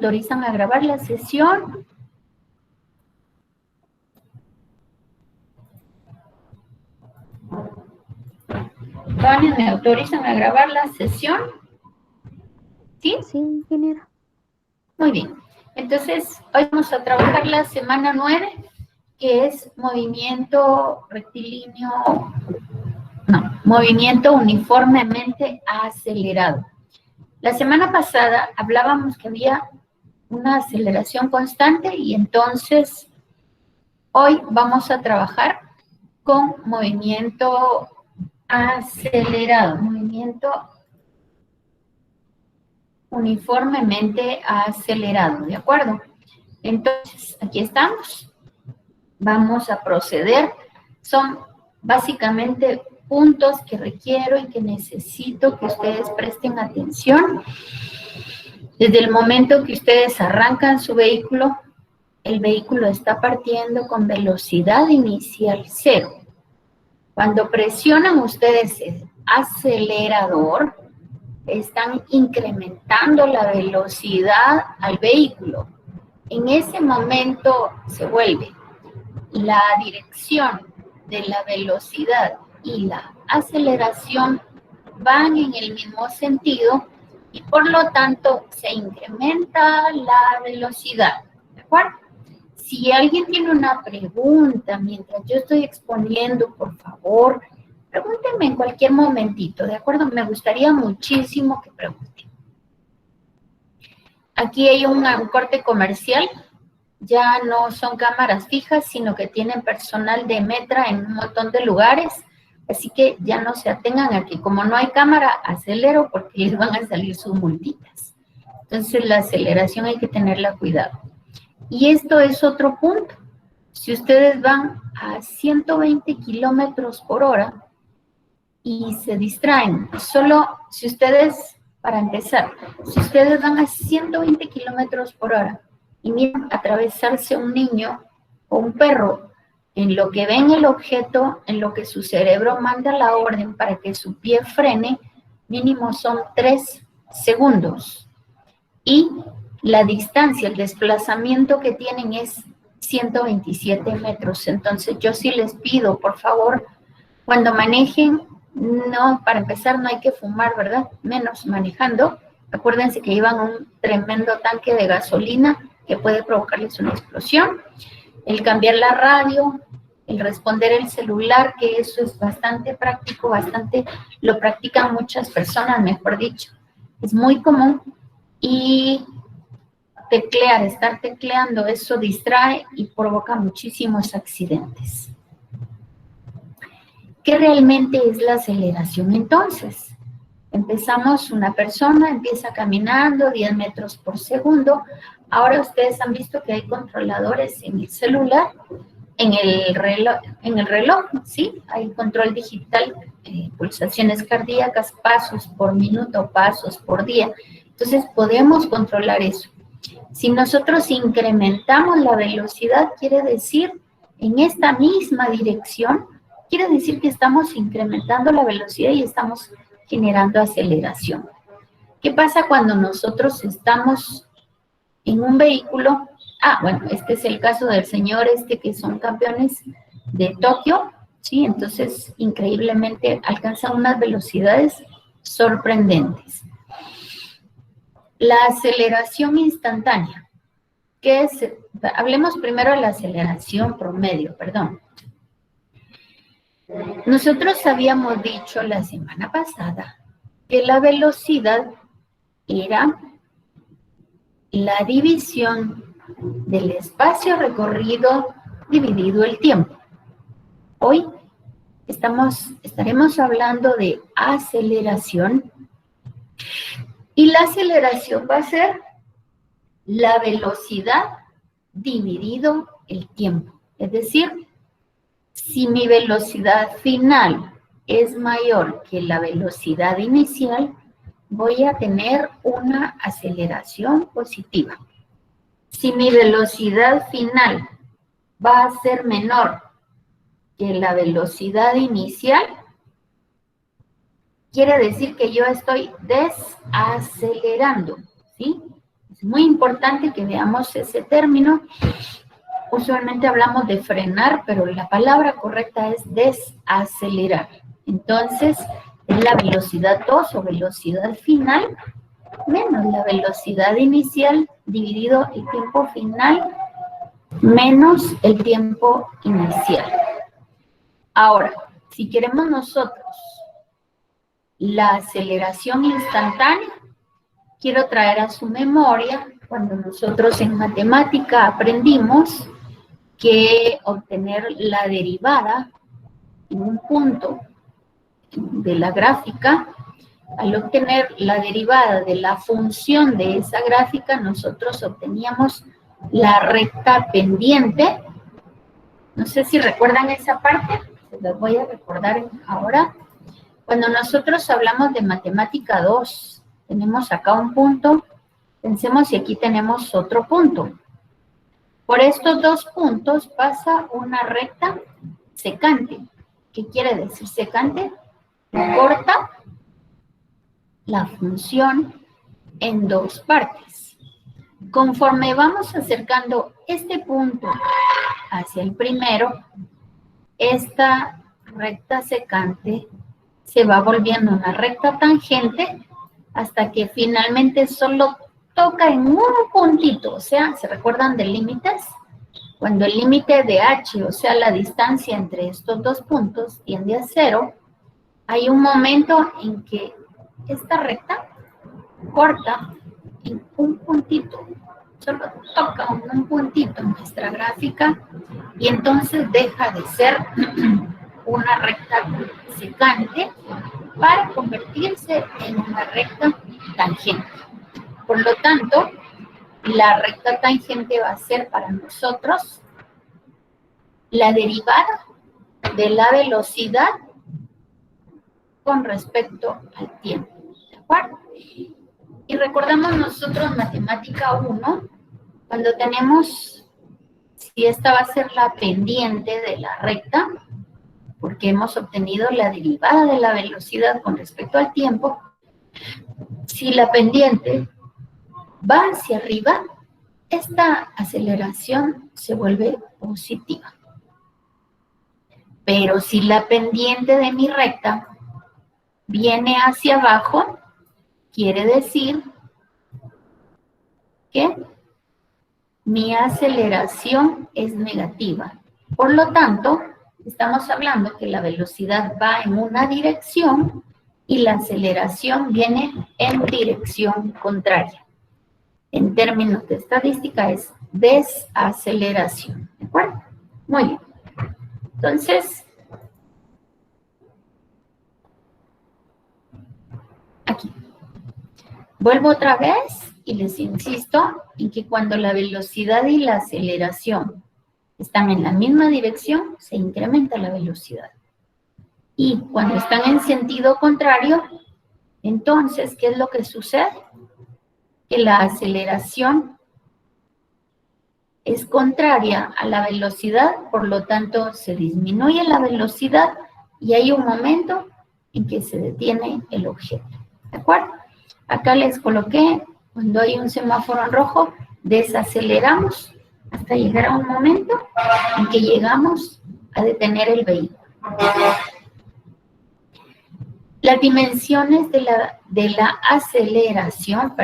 autorizan a grabar la sesión? ¿Vale? ¿Me autorizan a grabar la sesión? ¿Sí? Sí, ingeniera. Muy bien. Entonces, hoy vamos a trabajar la semana 9, que es movimiento rectilíneo, no, movimiento uniformemente acelerado. La semana pasada hablábamos que había una aceleración constante y entonces hoy vamos a trabajar con movimiento acelerado, movimiento uniformemente acelerado, ¿de acuerdo? Entonces, aquí estamos. Vamos a proceder. Son básicamente puntos que requiero y que necesito que ustedes presten atención. Desde el momento que ustedes arrancan su vehículo, el vehículo está partiendo con velocidad inicial 0. Cuando presionan ustedes el acelerador, están incrementando la velocidad al vehículo. En ese momento se vuelve la dirección de la velocidad y la aceleración van en el mismo sentido y por lo tanto se incrementa la velocidad, ¿de acuerdo? Si alguien tiene una pregunta mientras yo estoy exponiendo, por favor, pregúntenme en cualquier momentito, ¿de acuerdo? Me gustaría muchísimo que pregunten. Aquí hay un corte comercial. Ya no son cámaras fijas, sino que tienen personal de Metra en un montón de lugares. Así que ya no se atengan a que como no hay cámara, acelero porque les van a salir sus multitas. Entonces la aceleración hay que tenerla cuidado. Y esto es otro punto. Si ustedes van a 120 kilómetros por hora y se distraen, solo si ustedes, para empezar, si ustedes van a 120 kilómetros por hora y miran atravesarse un niño o un perro, en lo que ven el objeto, en lo que su cerebro manda la orden para que su pie frene, mínimo son 3 segundos. Y la distancia, el desplazamiento que tienen es 127 metros. Entonces yo sí les pido, por favor, cuando manejen, no, para empezar no hay que fumar, ¿verdad? Menos manejando. Acuérdense que llevan un tremendo tanque de gasolina que puede provocarles una explosión. El cambiar la radio, el responder el celular, que eso es bastante práctico, lo practican muchas personas, mejor dicho. Es muy común. Y teclear, estar tecleando, eso distrae y provoca muchísimos accidentes. ¿Qué realmente es la aceleración entonces? Empezamos, una persona empieza caminando 10 metros por segundo. Ahora ustedes han visto que hay controladores en el celular, en el reloj, ¿sí? Hay control digital, pulsaciones cardíacas, pasos por minuto, pasos por día. Entonces podemos controlar eso. Si nosotros incrementamos la velocidad, quiere decir en esta misma dirección, quiere decir que estamos incrementando la velocidad y estamos generando aceleración. ¿Qué pasa cuando nosotros estamos en un vehículo? Bueno, este es el caso del señor que son campeones de Tokio, ¿sí? Entonces, increíblemente alcanzan unas velocidades sorprendentes. La aceleración instantánea. ¿Qué es? Hablemos primero de la aceleración promedio, perdón. Nosotros habíamos dicho la semana pasada que la velocidad era la división del espacio recorrido dividido el tiempo. Hoy estaremos hablando de aceleración y la aceleración va a ser la velocidad dividido el tiempo. Es decir, si mi velocidad final es mayor que la velocidad inicial, voy a tener una aceleración positiva. Si mi velocidad final va a ser menor que la velocidad inicial, quiere decir que yo estoy desacelerando, ¿sí? muy importante que veamos ese término. Usualmente hablamos de frenar, pero la palabra correcta es desacelerar. Entonces, es la velocidad 2 o velocidad final menos la velocidad inicial dividido el tiempo final menos el tiempo inicial. Ahora, si queremos nosotros la aceleración instantánea, quiero traer a su memoria cuando nosotros en matemática aprendimos que obtener la derivada en un punto de la gráfica, al obtener la derivada de la función de esa gráfica, nosotros obteníamos la recta pendiente. No sé si recuerdan esa parte, se las voy a recordar ahora. Cuando nosotros hablamos de matemática 2, tenemos acá un punto, pensemos si aquí tenemos otro punto. Por estos dos puntos pasa una recta secante. ¿Qué quiere decir secante? Corta la función en dos partes. Conforme vamos acercando este punto hacia el primero, esta recta secante se va volviendo una recta tangente hasta que finalmente solo toca en un puntito. O sea, ¿se recuerdan de límites? Cuando el límite de h, o sea, la distancia entre estos dos puntos, tiende a 0, hay un momento en que esta recta corta en un puntito, solo toca un puntito en nuestra gráfica y entonces deja de ser una recta secante para convertirse en una recta tangente. Por lo tanto, la recta tangente va a ser para nosotros la derivada de la velocidad con respecto al tiempo. ¿De acuerdo? Y recordamos nosotros matemática 1, cuando tenemos, si esta va a ser la pendiente de la recta, porque hemos obtenido la derivada de la velocidad con respecto al tiempo, si la pendiente va hacia arriba, esta aceleración se vuelve positiva. Pero si la pendiente de mi recta viene hacia abajo, quiere decir que mi aceleración es negativa. Por lo tanto, estamos hablando que la velocidad va en una dirección y la aceleración viene en dirección contraria. En términos de estadística es desaceleración. ¿De acuerdo? Muy bien. Entonces, aquí. Vuelvo otra vez y les insisto en que cuando la velocidad y la aceleración están en la misma dirección, se incrementa la velocidad. Y cuando están en sentido contrario, entonces, ¿qué es lo que sucede? Que la aceleración es contraria a la velocidad, por lo tanto, se disminuye la velocidad y hay un momento en que se detiene el objeto. ¿De acuerdo? Acá les coloqué, cuando hay un semáforo en rojo, desaceleramos hasta llegar a un momento en que llegamos a detener el vehículo. Las dimensiones de la aceleración,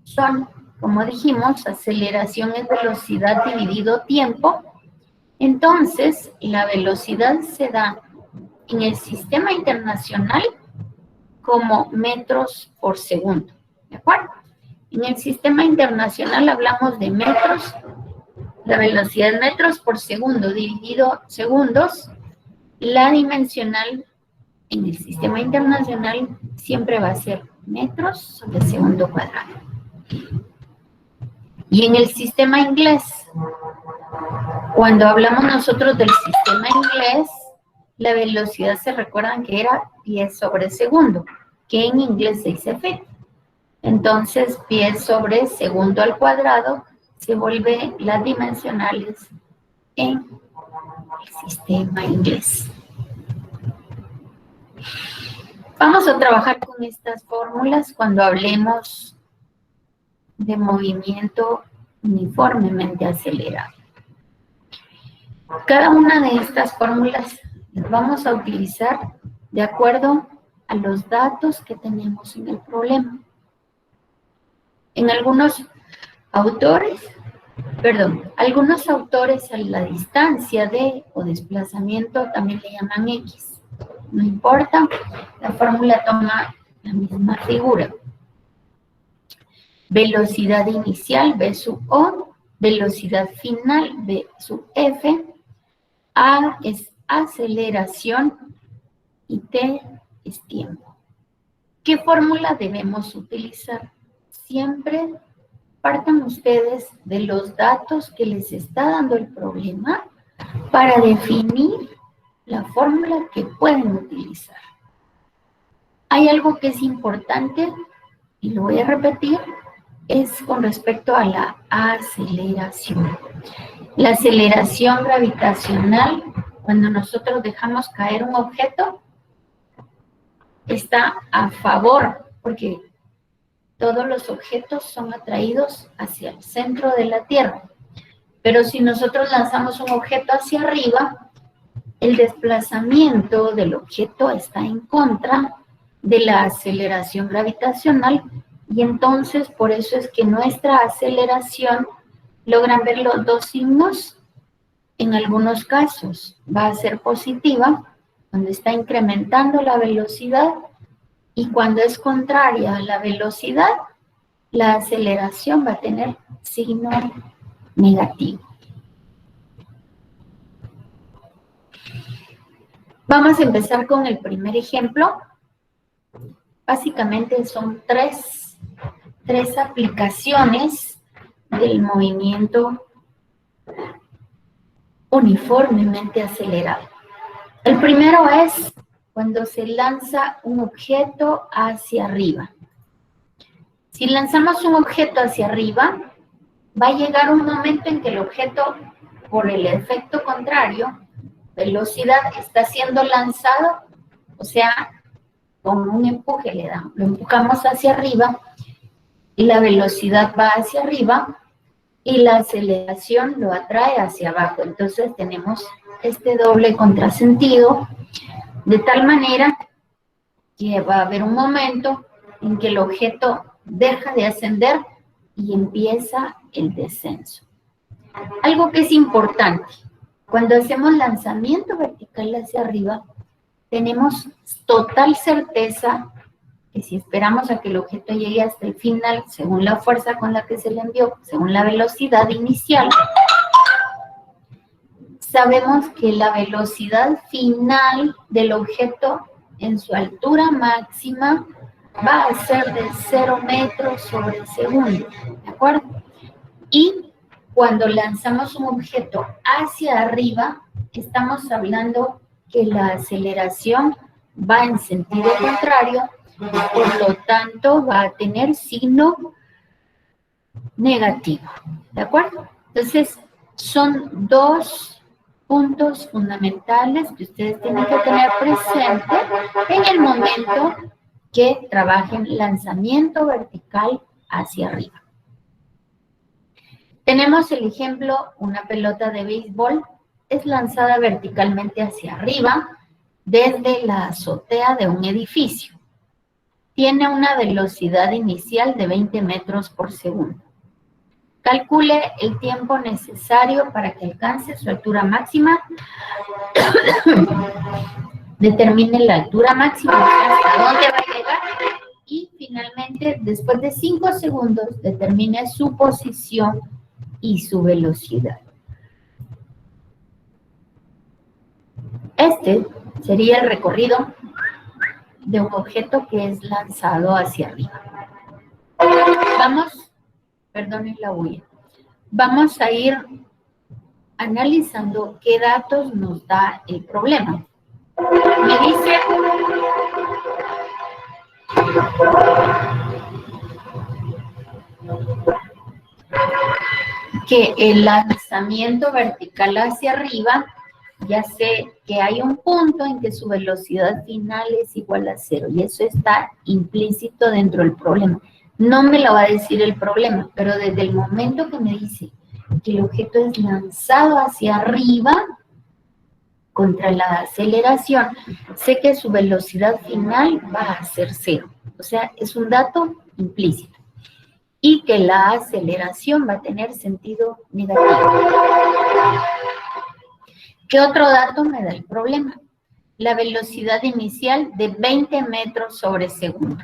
son, como dijimos, aceleración es velocidad dividido tiempo. Entonces, la velocidad se da en el sistema internacional como metros por segundo. ¿De acuerdo? En el sistema internacional hablamos de metros, la velocidad en metros por segundo dividido segundos. La dimensional en el sistema internacional siempre va a ser metros sobre segundo cuadrado. Y en el sistema inglés, cuando hablamos nosotros del sistema inglés, la velocidad se recuerdan que era pies sobre segundo, que en inglés se dice feet. Entonces, pies sobre segundo al cuadrado se vuelve las dimensionales en el sistema inglés. Vamos a trabajar con estas fórmulas cuando hablemos de movimiento uniformemente acelerado. Cada una de estas fórmulas las vamos a utilizar de acuerdo a los datos que tenemos en el problema. En algunos autores a la distancia de o desplazamiento también le llaman X. No importa, la fórmula toma la misma figura. Velocidad inicial, V sub O, velocidad final, V sub F, A es aceleración y T es tiempo. ¿Qué fórmula debemos utilizar? Siempre partan ustedes de los datos que les está dando el problema para definir la fórmula que pueden utilizar. Hay algo que es importante, y lo voy a repetir, es con respecto a la aceleración. La aceleración gravitacional, cuando nosotros dejamos caer un objeto, está a favor, porque todos los objetos son atraídos hacia el centro de la Tierra. Pero si nosotros lanzamos un objeto hacia arriba, el desplazamiento del objeto está en contra de la aceleración gravitacional, y entonces por eso es que nuestra aceleración, logran ver los dos signos, en algunos casos va a ser positiva, cuando está incrementando la velocidad, y cuando es contraria a la velocidad, la aceleración va a tener signo negativo. Vamos a empezar con el primer ejemplo. Básicamente son tres aplicaciones del movimiento uniformemente acelerado. El primero es cuando se lanza un objeto hacia arriba. Si lanzamos un objeto hacia arriba, va a llegar un momento en que el objeto, por el efecto contrario, velocidad, está siendo lanzado, o sea, con un empuje lo empujamos hacia arriba, y la velocidad va hacia arriba, y la aceleración lo atrae hacia abajo. Entonces tenemos este doble contrasentido, de tal manera que va a haber un momento en que el objeto deja de ascender y empieza el descenso. Algo que es importante, cuando hacemos lanzamiento vertical hacia arriba, tenemos total certeza que si esperamos a que el objeto llegue hasta el final, según la fuerza con la que se le envió, según la velocidad inicial, sabemos que la velocidad final del objeto en su altura máxima va a ser de 0 metros sobre segundo, ¿de acuerdo? Y cuando lanzamos un objeto hacia arriba, estamos hablando que la aceleración va en sentido contrario, por lo tanto va a tener signo negativo, ¿de acuerdo? Entonces, son dos puntos fundamentales que ustedes tienen que tener presente en el momento que trabajen lanzamiento vertical hacia arriba. Tenemos el ejemplo, una pelota de béisbol es lanzada verticalmente hacia arriba desde la azotea de un edificio. Tiene una velocidad inicial de 20 metros por segundo. Calcule el tiempo necesario para que alcance su altura máxima. Determine la altura máxima, hasta dónde va a llegar. Y finalmente, después de 5 segundos, determine su posición y su velocidad. Este sería el recorrido de un objeto que es lanzado hacia arriba. Perdonen la huella. Vamos a ir analizando qué datos nos da el problema. Me dice que el lanzamiento vertical hacia arriba ya sé que hay un punto en que su velocidad final es igual a 0 y eso está implícito dentro del problema. No me lo va a decir el problema, pero desde el momento que me dice que el objeto es lanzado hacia arriba contra la aceleración, sé que su velocidad final va a ser 0. O sea, es un dato implícito. Y que la aceleración va a tener sentido negativo. ¿Qué otro dato me da el problema? La velocidad inicial de 20 metros sobre segundo.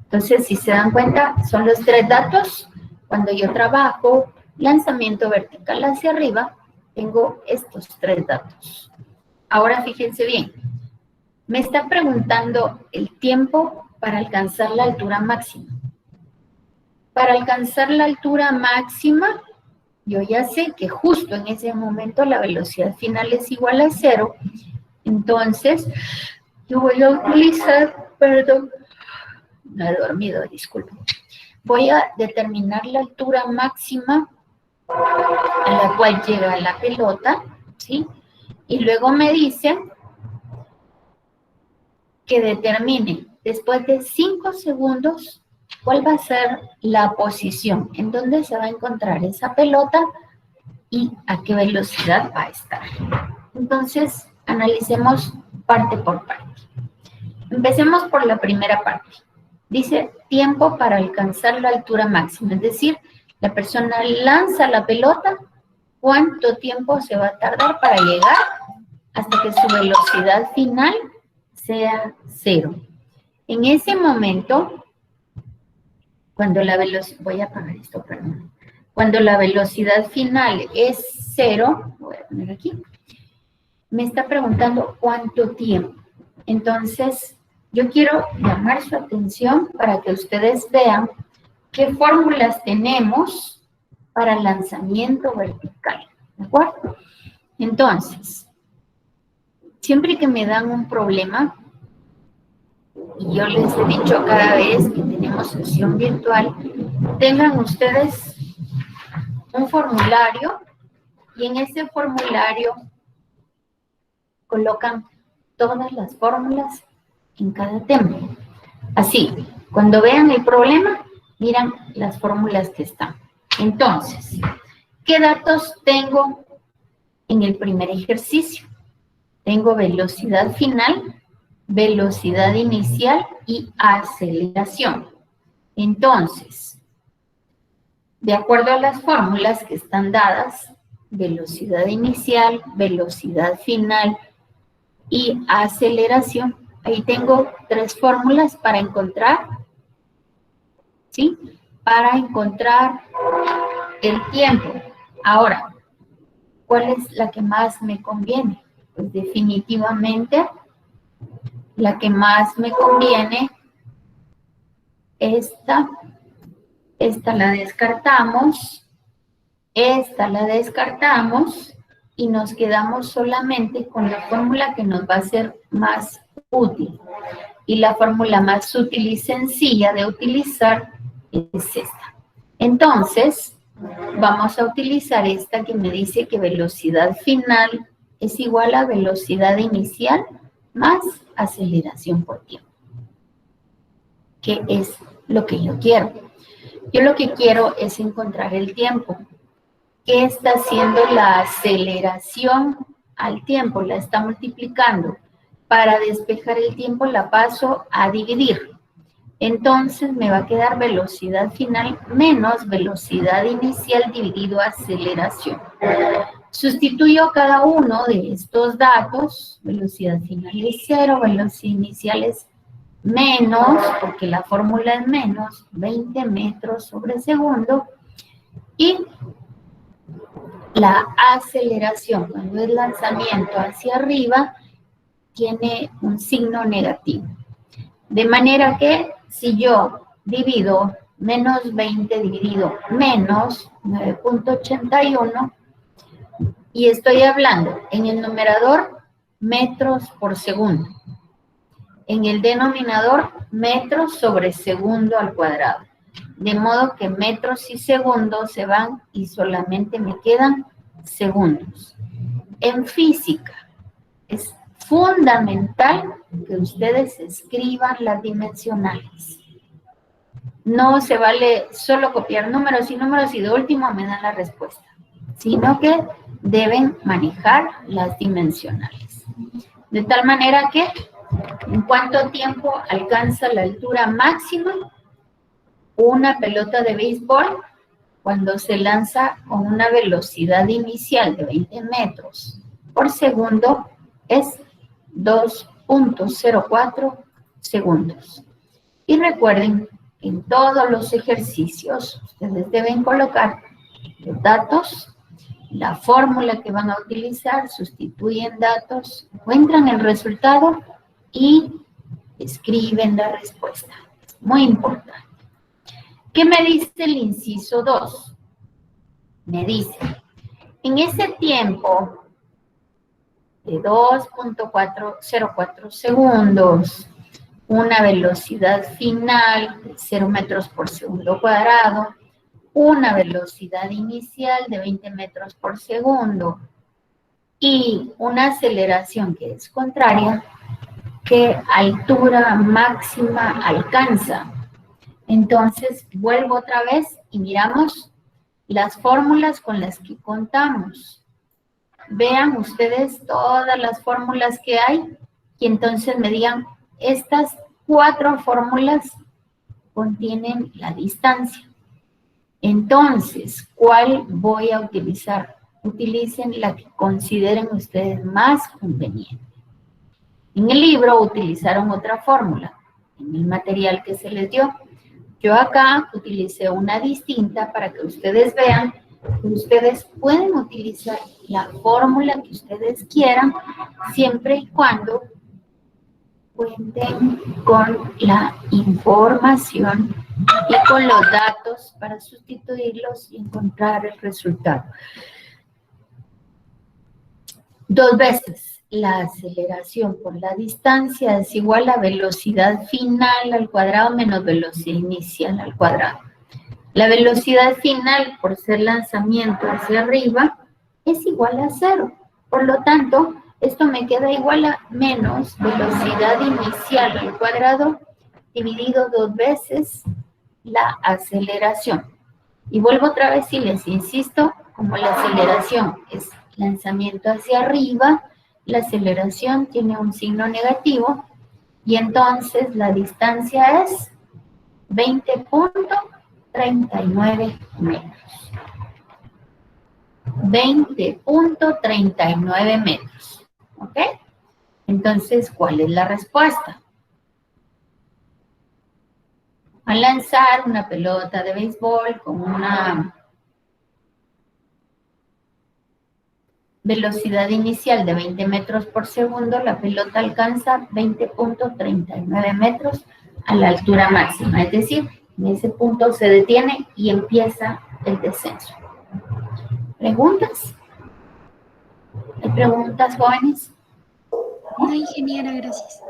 Entonces, si se dan cuenta, son los 3 datos. Cuando yo trabajo lanzamiento vertical hacia arriba, tengo estos 3 datos. Ahora fíjense bien, me está preguntando el tiempo para alcanzar la altura máxima. Para alcanzar la altura máxima, yo ya sé que justo en ese momento la velocidad final es igual a 0. Entonces, yo voy a utilizar, perdón, no he dormido, disculpen. Voy a determinar la altura máxima a la cual llega la pelota, ¿sí? Y luego me dice que determine después de 5 segundos cuál va a ser la posición, en dónde se va a encontrar esa pelota y a qué velocidad va a estar. Entonces, analicemos parte por parte. Empecemos por la primera parte. Dice tiempo para alcanzar la altura máxima, es decir, la persona lanza la pelota, ¿cuánto tiempo se va a tardar para llegar hasta que su velocidad final sea 0? En ese momento, cuando la velocidad, voy a apagar esto, perdón. Cuando la velocidad final es 0, voy a poner aquí, me está preguntando cuánto tiempo. Entonces, yo quiero llamar su atención para que ustedes vean qué fórmulas tenemos para lanzamiento vertical, ¿de acuerdo? Entonces, siempre que me dan un problema, y yo les he dicho cada vez que tenemos sesión virtual, tengan ustedes un formulario y en ese formulario colocan todas las fórmulas en cada tema. Así, cuando vean el problema, miran las fórmulas que están. Entonces, ¿qué datos tengo en el primer ejercicio? Tengo velocidad final, velocidad inicial y aceleración. Entonces, de acuerdo a las fórmulas que están dadas, velocidad inicial, velocidad final y aceleración, ahí tengo 3 fórmulas para encontrar, ¿sí? Para encontrar el tiempo. Ahora, ¿cuál es la que más me conviene? Pues definitivamente la que más me conviene, esta la descartamos, esta la descartamos y nos quedamos solamente con la fórmula que nos va a ser más útil. Y la fórmula más útil y sencilla de utilizar es esta. Entonces, vamos a utilizar esta que me dice que velocidad final es igual a velocidad inicial más aceleración por tiempo. ¿Qué es lo que yo quiero? Yo lo que quiero es encontrar el tiempo. ¿Qué está haciendo la aceleración al tiempo? La está multiplicando. Para despejar el tiempo la paso a dividir. Entonces me va a quedar velocidad final menos velocidad inicial dividido aceleración. Sustituyo cada uno de estos datos. Velocidad final es 0, velocidad inicial es menos, porque la fórmula es menos, 20 metros sobre segundo. Y la aceleración, cuando es lanzamiento hacia arriba, tiene un signo negativo. De manera que si yo divido menos 20 dividido menos 9.81, y estoy hablando en el numerador metros por segundo, en el denominador metros sobre segundo al cuadrado. De modo que metros y segundos se van y solamente me quedan segundos. En física, es fundamental que ustedes escriban las dimensionales. No se vale solo copiar números y de último me dan la respuesta, sino que deben manejar las dimensionales. De tal manera que, ¿en cuánto tiempo alcanza la altura máxima una pelota de béisbol cuando se lanza con una velocidad inicial de 20 metros por segundo? Es 2.04 segundos. Y recuerden, en todos los ejercicios, ustedes deben colocar los datos, la fórmula que van a utilizar, sustituyen datos, encuentran el resultado y escriben la respuesta. Es muy importante. ¿Qué me dice el inciso 2? Me dice, en ese tiempo de 2.404 segundos, una velocidad final de 0 metros por segundo cuadrado, una velocidad inicial de 20 metros por segundo y una aceleración que es contraria, ¿qué altura máxima alcanza? Entonces, vuelvo otra vez y miramos las fórmulas con las que contamos. Vean ustedes todas las fórmulas que hay y entonces me digan, estas 4 fórmulas contienen la distancia. Entonces, ¿cuál voy a utilizar? Utilicen la que consideren ustedes más conveniente. En el libro utilizaron otra fórmula, en el material que se les dio. Yo acá utilicé una distinta para que ustedes vean que ustedes pueden utilizar la fórmula que ustedes quieran, siempre y cuando cuenten con la información y con los datos para sustituirlos y encontrar el resultado. 2 veces la aceleración por la distancia es igual a velocidad final al cuadrado menos velocidad inicial al cuadrado. La velocidad final, por ser lanzamiento hacia arriba, es igual a 0. Por lo tanto, esto me queda igual a menos velocidad inicial al cuadrado dividido 2 veces la aceleración. Y vuelvo otra vez y les insisto, como la aceleración es lanzamiento hacia arriba, la aceleración tiene un signo negativo y entonces la distancia es 20.39 metros. 20.39 metros. ¿Ok? Entonces, ¿cuál es la respuesta? Al lanzar una pelota de béisbol con una velocidad inicial de 20 metros por segundo, la pelota alcanza 20.39 metros a la altura máxima. Es decir, en ese punto se detiene y empieza el descenso. ¿Preguntas? ¿Hay preguntas, jóvenes? No, ingeniera, gracias.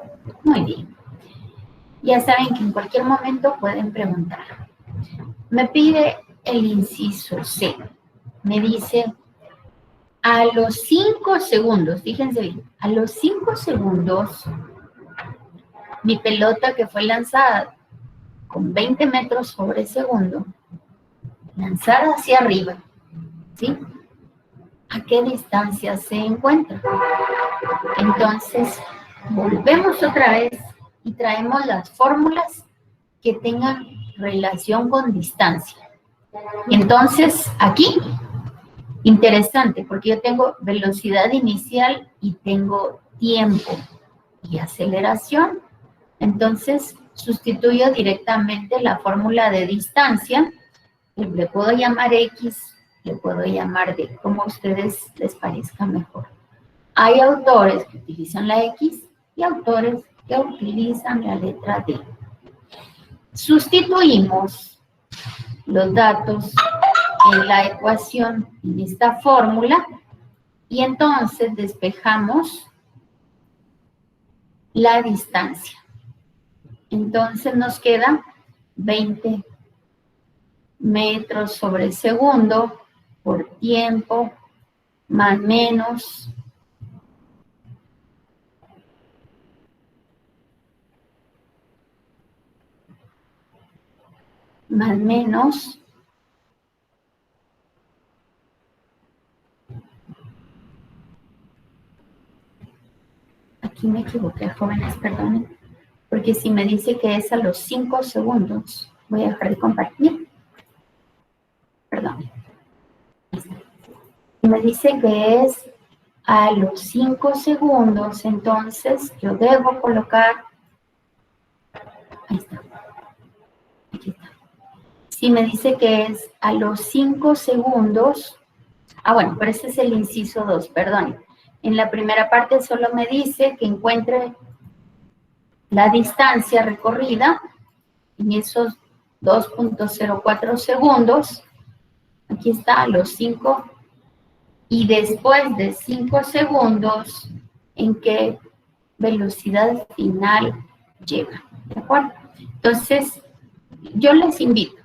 Muy bien. Ya saben que en cualquier momento pueden preguntar. Me pide el inciso C. Me dice, a los 5 segundos, fíjense bien, a los 5 segundos, mi pelota que fue lanzada con 20 metros sobre segundo, lanzada hacia arriba, ¿sí? ¿A qué distancia se encuentra? Entonces, volvemos otra vez y traemos las fórmulas que tengan relación con distancia. Entonces, aquí, interesante, porque yo tengo velocidad inicial y tengo tiempo y aceleración. Entonces, sustituyo directamente la fórmula de distancia. Le puedo llamar X, le puedo llamar D, como a ustedes les parezca mejor. Hay autores que utilizan la X y autores que utilizan la letra D. Sustituimos los datos en la ecuación, en esta fórmula, y entonces despejamos la distancia. Entonces nos queda 20 metros sobre segundo por tiempo más menos más menos. Aquí me equivoqué, jóvenes, perdonen. Porque si me dice que es a los 5 segundos, voy a dejar de compartir. Perdón. Si me dice que es a los 5 segundos, entonces yo debo colocar. Ahí está. Aquí está. Si me dice que es a los 5 segundos. Bueno, pero ese es el inciso 2, perdón. En la primera parte solo me dice que encuentre la distancia recorrida en esos 2.04 segundos. Aquí está, los 5. Y después de 5 segundos, ¿en qué velocidad final llega? ¿De acuerdo? Entonces, yo les invito.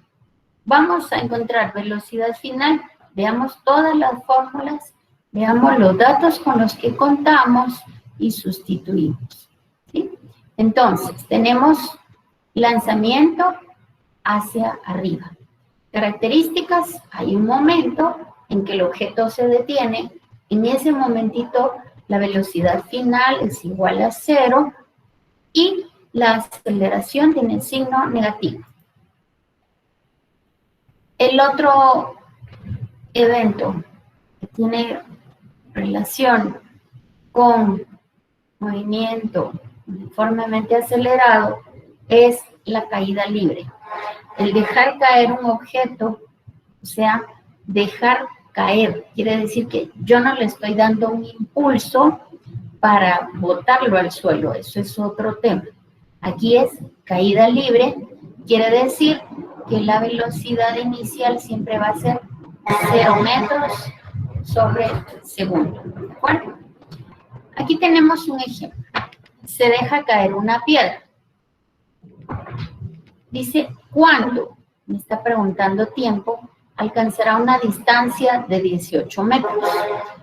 Vamos a encontrar velocidad final. Veamos todas las fórmulas. Veamos los datos con los que contamos y sustituimos. ¿Sí? Entonces, tenemos lanzamiento hacia arriba. Características, hay un momento en que el objeto se detiene. En ese momentito, la velocidad final es igual a 0 y la aceleración tiene el signo negativo. El otro evento que tiene relación con movimiento uniformemente acelerado es la caída libre. El dejar caer un objeto, o sea, dejar caer, quiere decir que yo no le estoy dando un impulso para botarlo al suelo, eso es otro tema. Aquí es caída libre, quiere decir que la velocidad inicial siempre va a ser 0 metros sobre segundo. ¿De acuerdo? Aquí tenemos un ejemplo. Se deja caer una piedra. Dice, ¿cuándo? Me está preguntando tiempo. Alcanzará una distancia de 18 metros.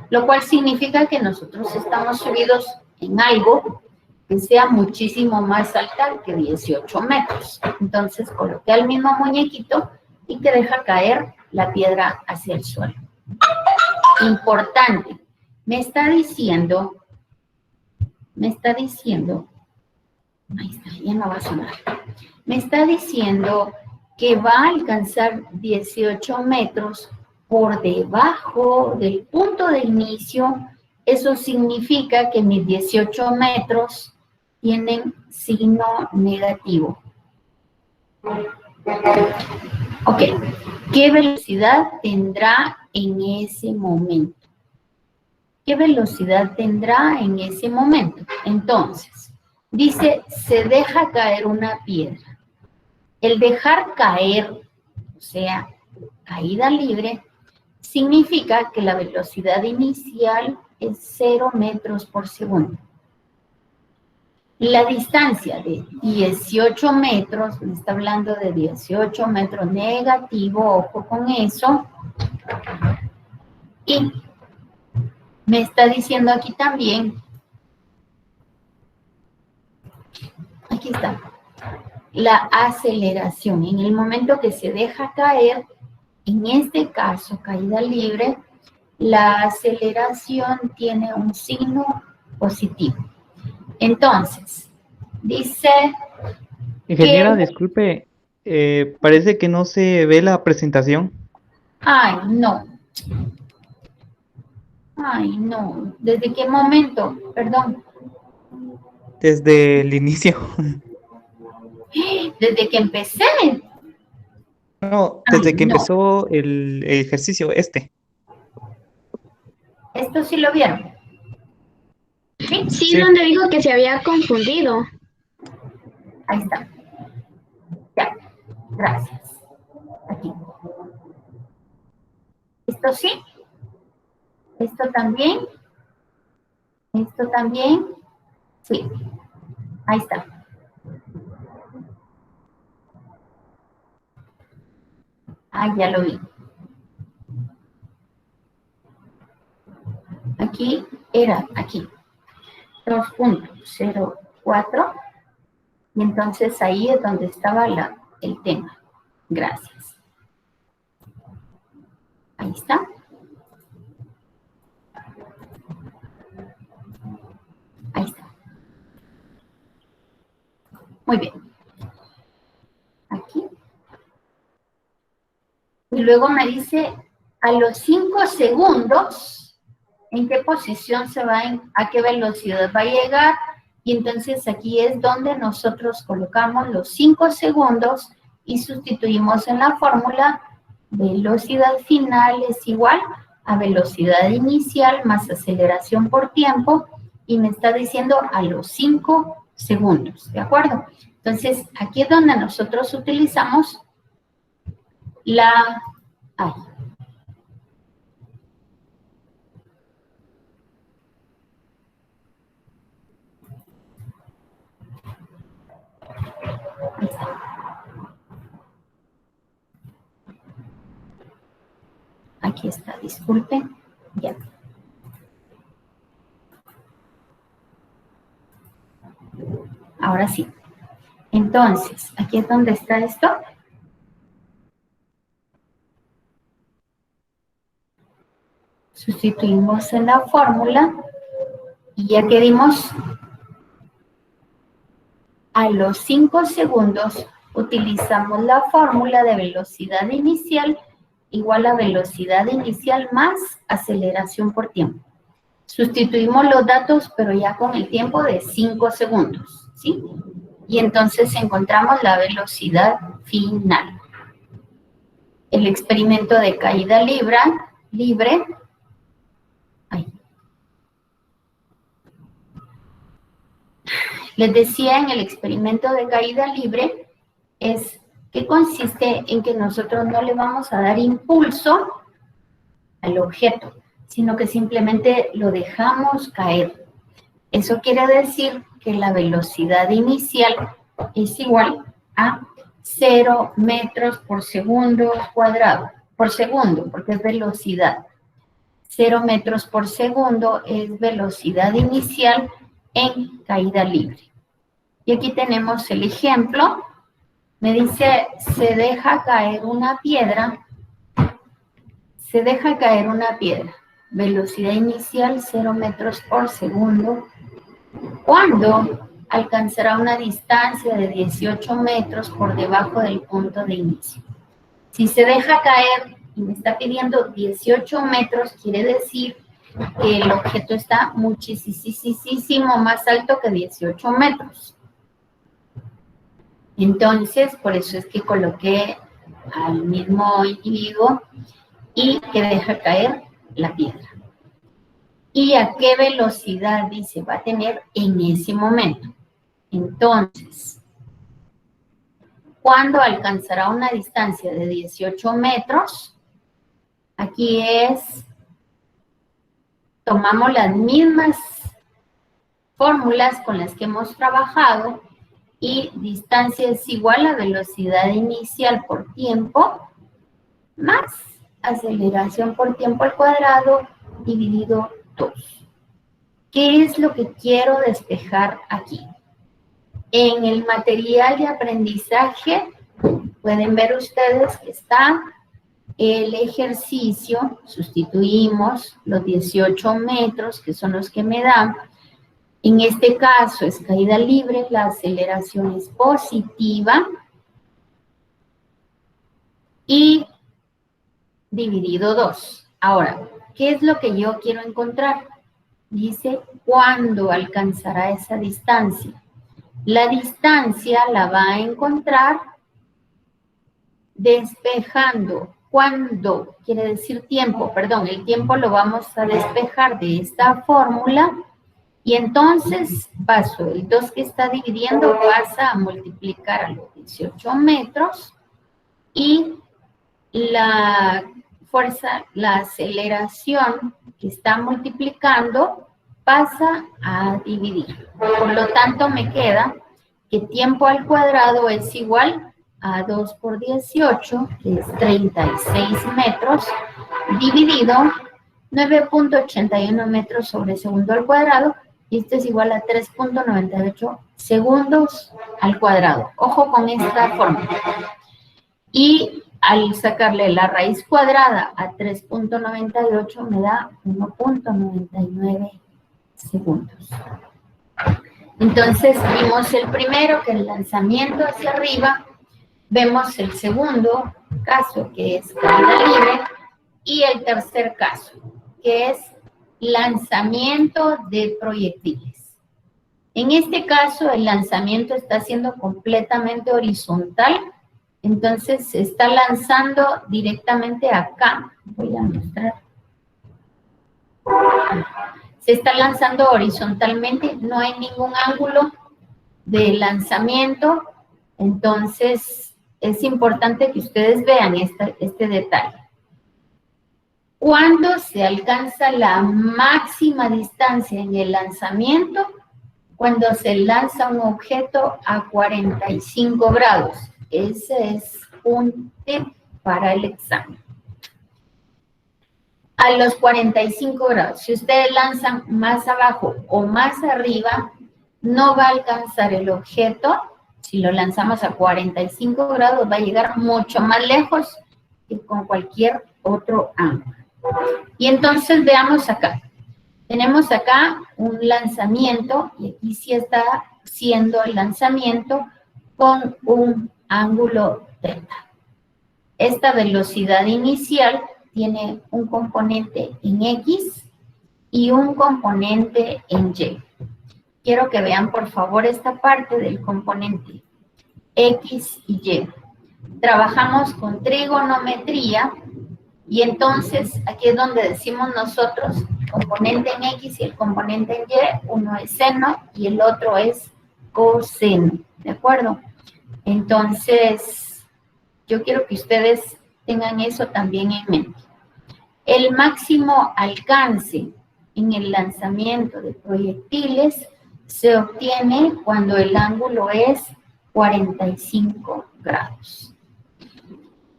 Lo cual significa que nosotros estamos subidos en algo que sea muchísimo más alta que 18 metros. Entonces coloqué al mismo muñequito y que deja caer la piedra hacia el suelo. Importante, me está diciendo, ahí está, ya no va a sonar. Me está diciendo que va a alcanzar 18 metros por debajo del punto de inicio. Eso significa que mis 18 metros tienen signo negativo. Ok, ¿qué velocidad tendrá en ese momento? ¿Qué velocidad tendrá en ese momento? Entonces, dice, se deja caer una piedra. El dejar caer, o sea, caída libre, significa que la velocidad inicial es 0 metros por segundo. La distancia de 18 metros, me está hablando de 18 metros negativo, ojo con eso. Y me está diciendo aquí también, aquí está, la aceleración. En el momento que se deja caer, en este caso, caída libre, la aceleración tiene un signo positivo. Entonces, dice... Ingeniera, disculpe, parece que no se ve la presentación. Ay, no. Ay, no. ¿Desde qué momento? Perdón. Desde el inicio. Desde que empecé. No, desde Ay, que no. empezó el ejercicio este. ¿Esto sí lo vieron? Sí, Sí. donde dijo que se había confundido. Ahí está. Ya. Gracias. Aquí. ¿Esto sí? ¿Esto también? ¿Esto también? Sí. Ahí está. Ah, ya lo vi. Aquí era, aquí. 2.04. Y entonces ahí es donde estaba el tema. Gracias. Ahí está. Ahí está. Muy bien. Aquí. Y luego me dice, a los 5 segundos, ¿en qué posición se va, a qué velocidad va a llegar? Y entonces aquí es donde nosotros colocamos los 5 segundos y sustituimos en la fórmula velocidad final es igual a velocidad inicial más aceleración por tiempo, y me está diciendo a los 5 segundos, ¿de acuerdo? Entonces, aquí es donde nosotros utilizamos la... Ay. Ahí está. Aquí está, disculpen. Ya. Ahora sí. Entonces, aquí es donde está esto. Sustituimos en la fórmula y ya que dimos a los 5 segundos, utilizamos la fórmula de velocidad inicial igual a velocidad inicial más aceleración por tiempo. Sustituimos los datos, pero ya con el tiempo de 5 segundos, ¿sí? Y entonces encontramos la velocidad final. El experimento de caída libre. Ay. Les decía, en el experimento de caída libre es que consiste en que nosotros no le vamos a dar impulso al objeto, sino que simplemente lo dejamos caer. Eso quiere decir que la velocidad inicial es igual a 0 metros por segundo cuadrado, por segundo, porque es velocidad. 0 metros por segundo es velocidad inicial en caída libre. Y aquí tenemos el ejemplo. Me dice, se deja caer una piedra. Se deja caer una piedra. Velocidad inicial 0 metros por segundo. ¿Cuándo alcanzará una distancia de 18 metros por debajo del punto de inicio? Si se deja caer y me está pidiendo 18 metros, quiere decir que el objeto está muchísimo más alto que 18 metros. Entonces, por eso es que coloqué al mismo individuo y que deja caer la piedra. ¿Y a qué velocidad dice va a tener en ese momento? Entonces, ¿cuándo alcanzará una distancia de 18 metros? Aquí es, tomamos las mismas fórmulas con las que hemos trabajado y distancia es igual a velocidad inicial por tiempo más aceleración por tiempo al cuadrado dividido 2. ¿Qué es lo que quiero despejar aquí? En el material de aprendizaje pueden ver ustedes que está el ejercicio, sustituimos los 18 metros que son los que me dan. En este caso es caída libre, la aceleración es positiva y dividido 2. Ahora, ¿qué es lo que yo quiero encontrar? Dice, ¿cuándo alcanzará esa distancia? La distancia la va a encontrar despejando. ¿Cuándo? Quiere decir tiempo, perdón, el tiempo lo vamos a despejar de esta fórmula y entonces paso, el 2 que está dividiendo pasa a multiplicar a los 18 metros y la fuerza, la aceleración que está multiplicando pasa a dividir. Por lo tanto, me queda que tiempo al cuadrado es igual a 2 por 18, que es 36 metros, dividido 9.81 metros sobre segundo al cuadrado, y esto es igual a 3.98 segundos al cuadrado. Ojo con esta fórmula. Y al sacarle la raíz cuadrada a 3.98 me da 1.99 segundos. Entonces vimos el primero, que es el lanzamiento hacia arriba. Vemos el segundo caso, que es caída libre. Y el tercer caso, que es lanzamiento de proyectiles. En este caso, el lanzamiento está siendo completamente horizontal. Entonces, se está lanzando directamente acá. Voy a mostrar. Se está lanzando horizontalmente. No hay ningún ángulo de lanzamiento. Entonces, es importante que ustedes vean este detalle. Cuando se alcanza la máxima distancia en el lanzamiento, cuando se lanza un objeto a 45 grados. Ese es un tip para el examen. A los 45 grados, si ustedes lanzan más abajo o más arriba, no va a alcanzar el objeto. Si lo lanzamos a 45 grados, va a llegar mucho más lejos que con cualquier otro ángulo. Y entonces veamos acá. Tenemos acá un lanzamiento, y aquí sí está siendo el lanzamiento con un ángulo θ. Esta velocidad inicial tiene un componente en X y un componente en Y. Quiero que vean, por favor, esta parte del componente X y Y. Trabajamos con trigonometría. Y entonces, aquí es donde decimos nosotros, componente en X y el componente en Y, uno es seno y el otro es coseno, ¿de acuerdo? Entonces, yo quiero que ustedes tengan eso también en mente. El máximo alcance en el lanzamiento de proyectiles se obtiene cuando el ángulo es 45 grados.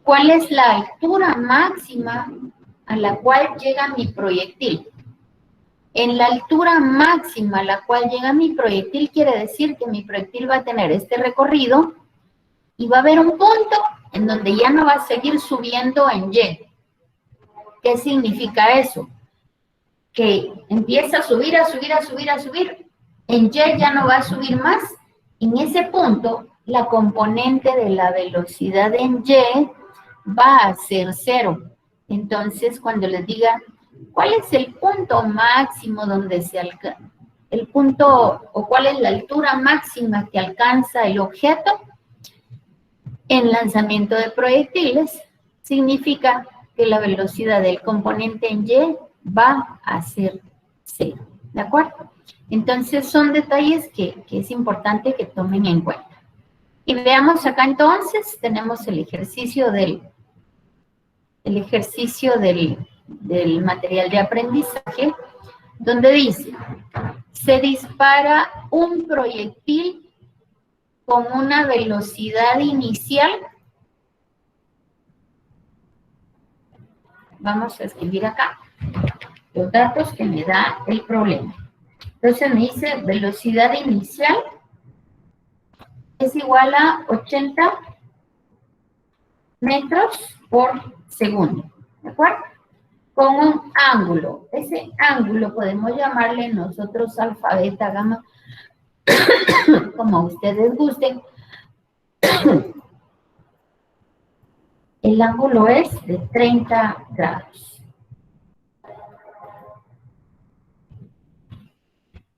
¿Cuál es la altura máxima a la cual llega mi proyectil? En la altura máxima a la cual llega mi proyectil quiere decir que mi proyectil va a tener este recorrido y va a haber un punto en donde ya no va a seguir subiendo en Y. ¿Qué significa eso? Que empieza a subir, a subir, a subir, a subir. En Y ya no va a subir más. En ese punto, la componente de la velocidad en Y va a ser 0. Entonces, cuando les diga, ¿cuál es el punto máximo donde se alcanza? El punto, o cuál es la altura máxima que alcanza el objeto en lanzamiento de proyectiles, significa que la velocidad del componente en Y va a ser 0. ¿De acuerdo? Entonces, son detalles que es importante que tomen en cuenta. Y veamos acá entonces, tenemos el ejercicio del material de aprendizaje, donde dice, se dispara un proyectil con una velocidad inicial. Vamos a escribir acá los datos que me da el problema. Entonces me dice velocidad inicial es igual a 80 metros por segundo, ¿de acuerdo? Con un ángulo. Ese ángulo podemos llamarle nosotros alfa, beta, gamma, como ustedes gusten. El ángulo es de 30 grados.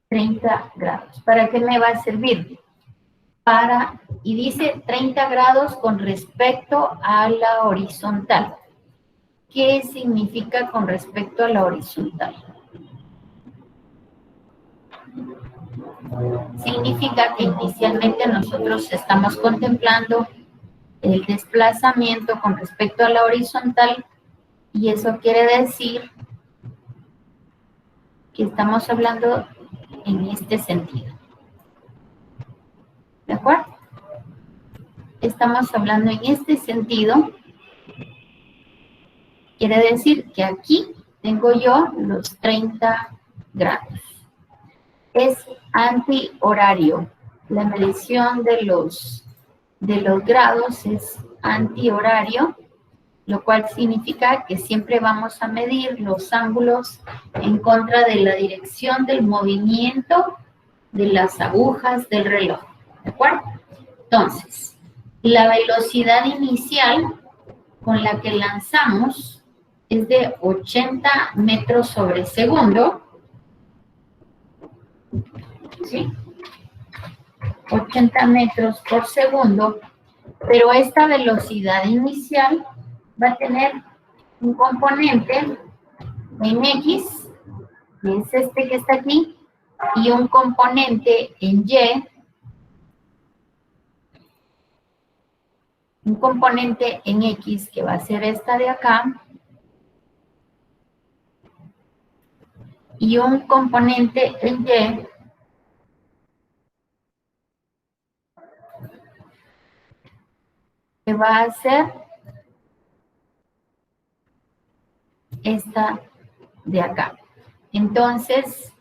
30 grados. ¿Para qué me va a servir? Y dice 30 grados con respecto a la horizontal. ¿Qué significa con respecto a la horizontal? Significa que inicialmente nosotros estamos contemplando el desplazamiento con respecto a la horizontal y eso quiere decir que estamos hablando en este sentido. ¿De acuerdo? Estamos hablando en este sentido. Quiere decir que aquí tengo yo los 30 grados. Es antihorario. La medición de los grados es antihorario, lo cual significa que siempre vamos a medir los ángulos en contra de la dirección del movimiento de las agujas del reloj, ¿de acuerdo? Entonces, la velocidad inicial con la que lanzamos es de 80 metros sobre segundo, ¿sí? 80 metros por segundo, pero esta velocidad inicial va a tener un componente en X, que es este que está aquí, y un componente en Y, un componente en X, que va a ser esta de acá, y un componente en Y, que va a ser esta de acá. Entonces,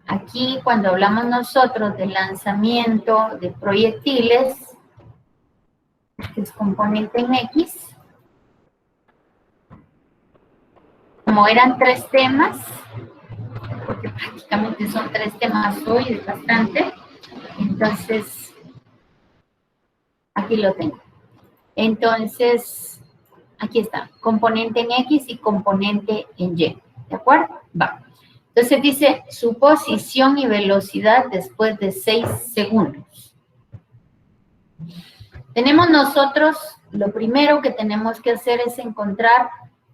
aquí cuando hablamos nosotros de lanzamiento de proyectiles, que es componente en X, como eran 3 temas, porque prácticamente son 3 temas hoy, es bastante, entonces, aquí lo tengo. Entonces, aquí está, componente en X y componente en Y, ¿de acuerdo? Va. Entonces dice, su posición y velocidad después de 6 segundos. Tenemos nosotros, lo primero que tenemos que hacer es encontrar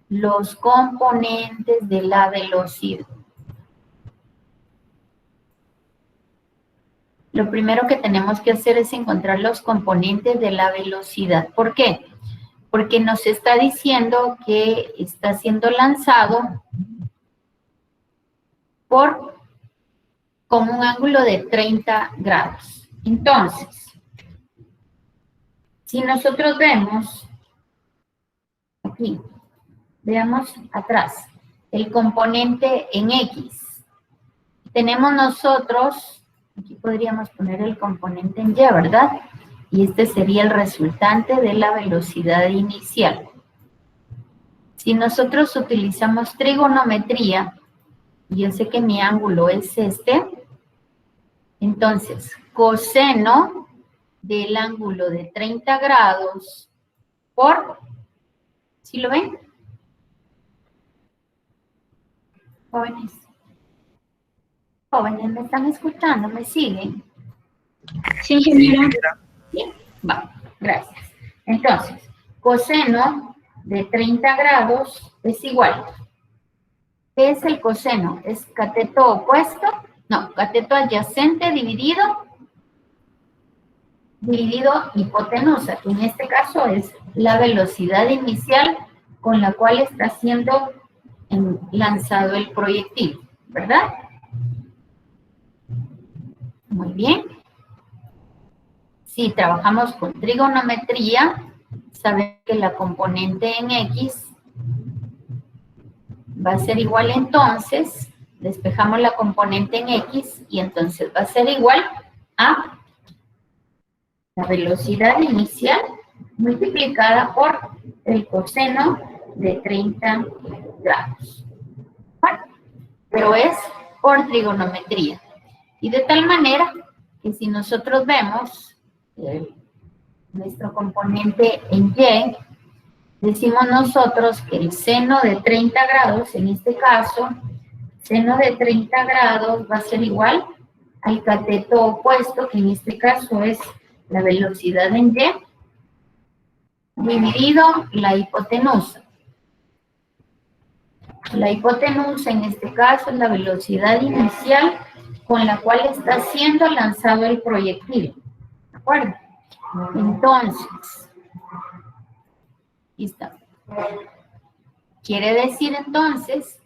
los componentes de la velocidad. Lo primero que tenemos que hacer es encontrar los componentes de la velocidad. ¿Por qué? Porque nos está diciendo que está siendo lanzado con un ángulo de 30 grados. Entonces, si nosotros vemos, aquí, veamos atrás, el componente en X, tenemos nosotros, aquí podríamos poner el componente en Y, ¿verdad? Y este sería el resultante de la velocidad inicial. Si nosotros utilizamos trigonometría, y yo sé que mi ángulo es este, entonces, coseno del ángulo de 30 grados por, ¿sí lo ven? Jóvenes. Jóvenes, ¿me están escuchando? ¿Me siguen? Sí, ingeniera. Bien, va, gracias. Entonces, coseno de 30 grados es igual. ¿Qué es el coseno? ¿Es cateto opuesto? No, cateto adyacente dividido hipotenusa, que en este caso es la velocidad inicial con la cual está siendo lanzado el proyectil, ¿verdad? Muy bien. Si trabajamos con trigonometría, sabemos que la componente en X va a ser igual entonces, despejamos la componente en X y entonces va a ser igual a la velocidad inicial multiplicada por el coseno de 30 grados. Bueno, pero es por trigonometría. Y de tal manera que si nosotros vemos nuestro componente en Y, decimos nosotros que el seno de 30 grados, en este caso, seno de 30 grados va a ser igual al cateto opuesto, que en este caso es la velocidad en Y, dividido la hipotenusa. La hipotenusa en este caso es la velocidad inicial con la cual está siendo lanzado el proyectil. ¿De acuerdo? Entonces, aquí está. Quiere decir entonces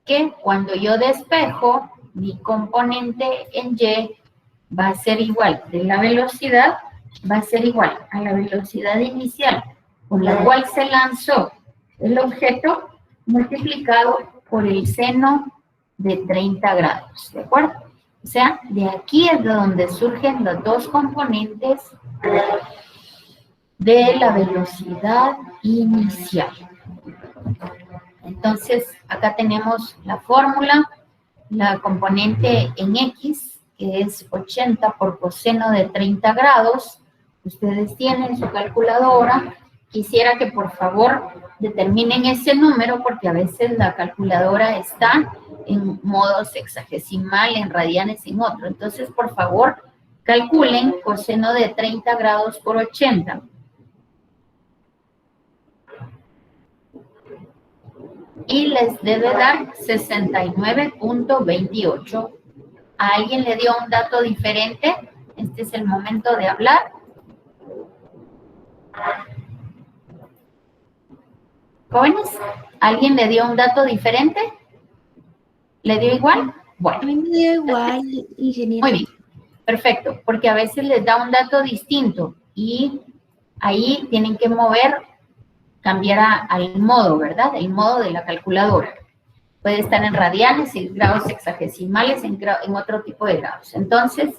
que cuando yo despejo, mi componente en Y va a ser igual de la velocidad, va a ser igual a la velocidad inicial con la cual se lanzó el objeto multiplicado por el seno de 30 grados, ¿de acuerdo? O sea, de aquí es de donde surgen los dos componentes de la velocidad inicial. Entonces, acá tenemos la fórmula, la componente en X, que es 80 por coseno de 30 grados. Ustedes tienen su calculadora. Quisiera que por favor determinen ese número, porque a veces la calculadora está en modo sexagesimal, en radianes en otro. Entonces, por favor, calculen coseno de 30 grados por 80. Y les debe dar 69.28. ¿A alguien le dio un dato diferente? Este es el momento de hablar. Jóvenes, ¿alguien le dio un dato diferente? ¿Le dio igual? Bueno. A mí me dio igual, ingeniero. Muy bien, perfecto, porque a veces les da un dato distinto y ahí tienen que cambiar al modo, ¿verdad? El modo de la calculadora. Puede estar en radianes, en grados sexagesimales, en otro tipo de grados. Entonces,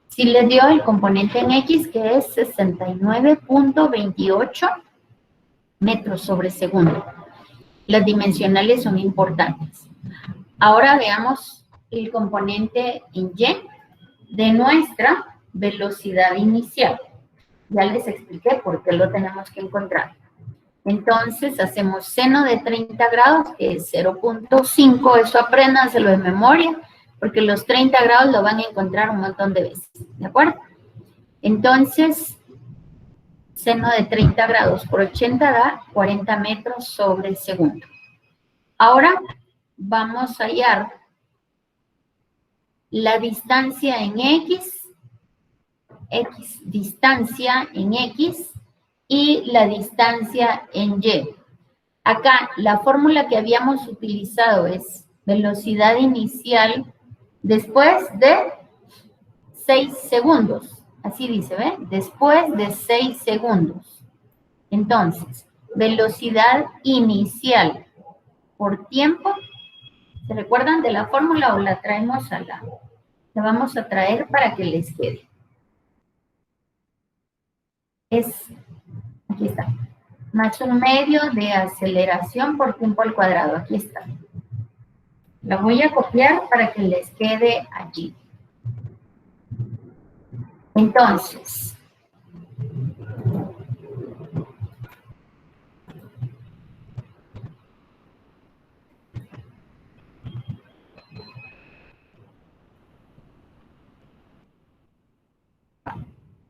si les dio el componente en X, que es 69.28 metros sobre segundo. Las dimensionales son importantes. Ahora veamos el componente en Y de nuestra velocidad inicial. Ya les expliqué por qué lo tenemos que encontrar. Entonces, hacemos seno de 30 grados, que es 0.5. Eso apréndanselo de memoria, porque los 30 grados lo van a encontrar un montón de veces. ¿De acuerdo? Entonces, seno de 30 grados por 80 da 40 metros sobre segundo. Ahora, vamos a hallar la distancia en X, distancia en X, y la distancia en Y. Acá, la fórmula que habíamos utilizado es velocidad inicial después de 6 segundos. Así dice, ¿ve? Después de 6 segundos. Entonces, velocidad inicial por tiempo. ¿Se recuerdan de la fórmula o la traemos la vamos a traer para que les quede? Aquí está. Más un medio de aceleración por tiempo al cuadrado. Aquí está. La voy a copiar para que les quede allí. Entonces,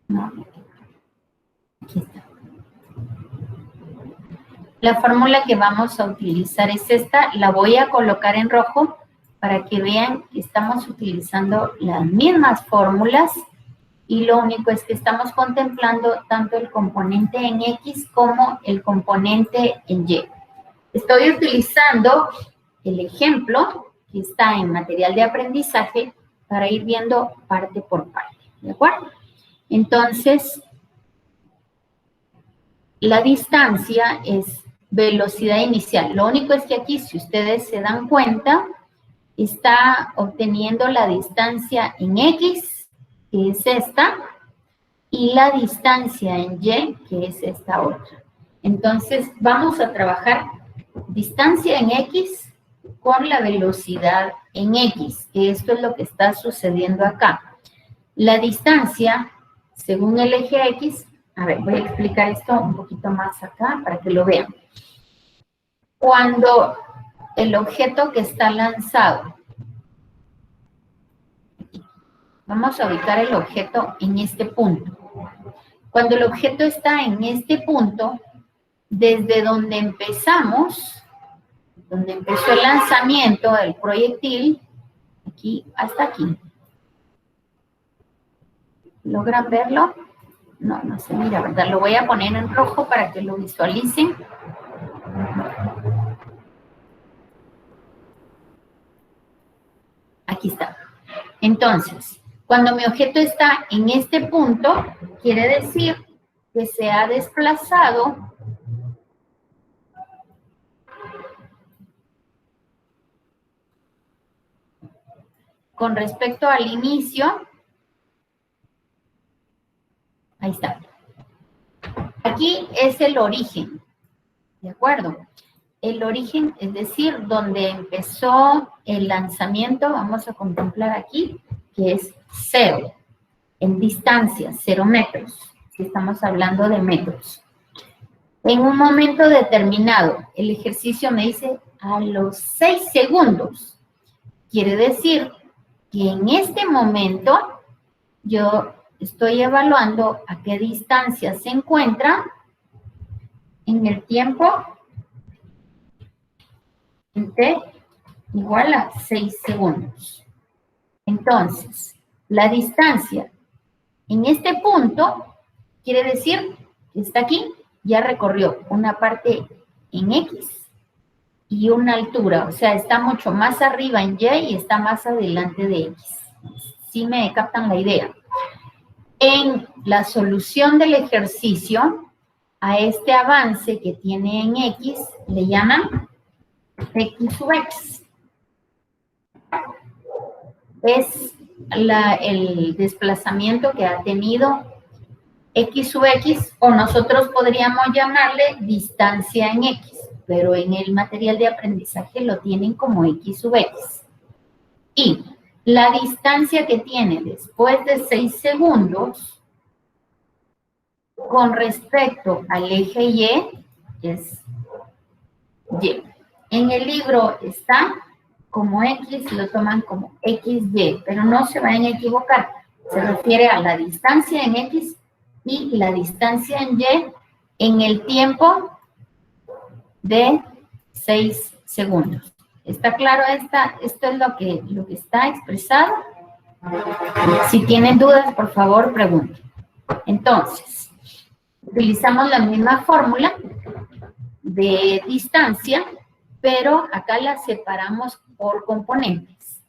no, aquí está. La fórmula que vamos a utilizar es esta. La voy a colocar en rojo para que vean que estamos utilizando las mismas fórmulas y lo único es que estamos contemplando tanto el componente en X como el componente en Y. Estoy utilizando el ejemplo que está en material de aprendizaje para ir viendo parte por parte, ¿de acuerdo? Entonces, la distancia es velocidad inicial. Lo único es que aquí, si ustedes se dan cuenta, está obteniendo la distancia en X, que es esta, y la distancia en Y, que es esta otra. Entonces, vamos a trabajar distancia en X con la velocidad en X, que esto es lo que está sucediendo acá. La distancia, según el eje X, a ver, voy a explicar esto un poquito más acá para que lo vean. Cuando el objeto que está lanzado, vamos a ubicar el objeto en este punto. Cuando el objeto está en este punto, desde donde empezamos, donde empezó el lanzamiento del proyectil, aquí hasta aquí. ¿Logran verlo? No, no se mira, ¿verdad? Lo voy a poner en rojo para que lo visualicen. Aquí está. Entonces, cuando mi objeto está en este punto, quiere decir que se ha desplazado con respecto al inicio. Ahí está. Aquí es el origen, ¿de acuerdo? El origen, es decir, donde empezó el lanzamiento, vamos a contemplar aquí, que es 0, en distancia, 0 metros, si estamos hablando de metros. En un momento determinado, el ejercicio me dice a los 6 segundos. Quiere decir que en este momento yo estoy evaluando a qué distancia se encuentra en el tiempo en t igual a 6 segundos. Entonces, la distancia en este punto quiere decir que está aquí, ya recorrió una parte en X y una altura, o sea, está mucho más arriba en Y y está más adelante de X. ¿Sí me captan la idea? En la solución del ejercicio, a este avance que tiene en X, le llaman X sub X. Es el desplazamiento que ha tenido X sub X, o nosotros podríamos llamarle distancia en X, pero en el material de aprendizaje lo tienen como X sub X. Y la distancia que tiene después de 6 segundos con respecto al eje Y es Y. En el libro está como X, lo toman como XY, pero no se vayan a equivocar. Se refiere a la distancia en X y la distancia en Y en el tiempo de 6 segundos. ¿Está claro esto es lo que está expresado? Si tienen dudas, por favor, pregunten. Entonces, utilizamos la misma fórmula de distancia, pero acá la separamos por componentes.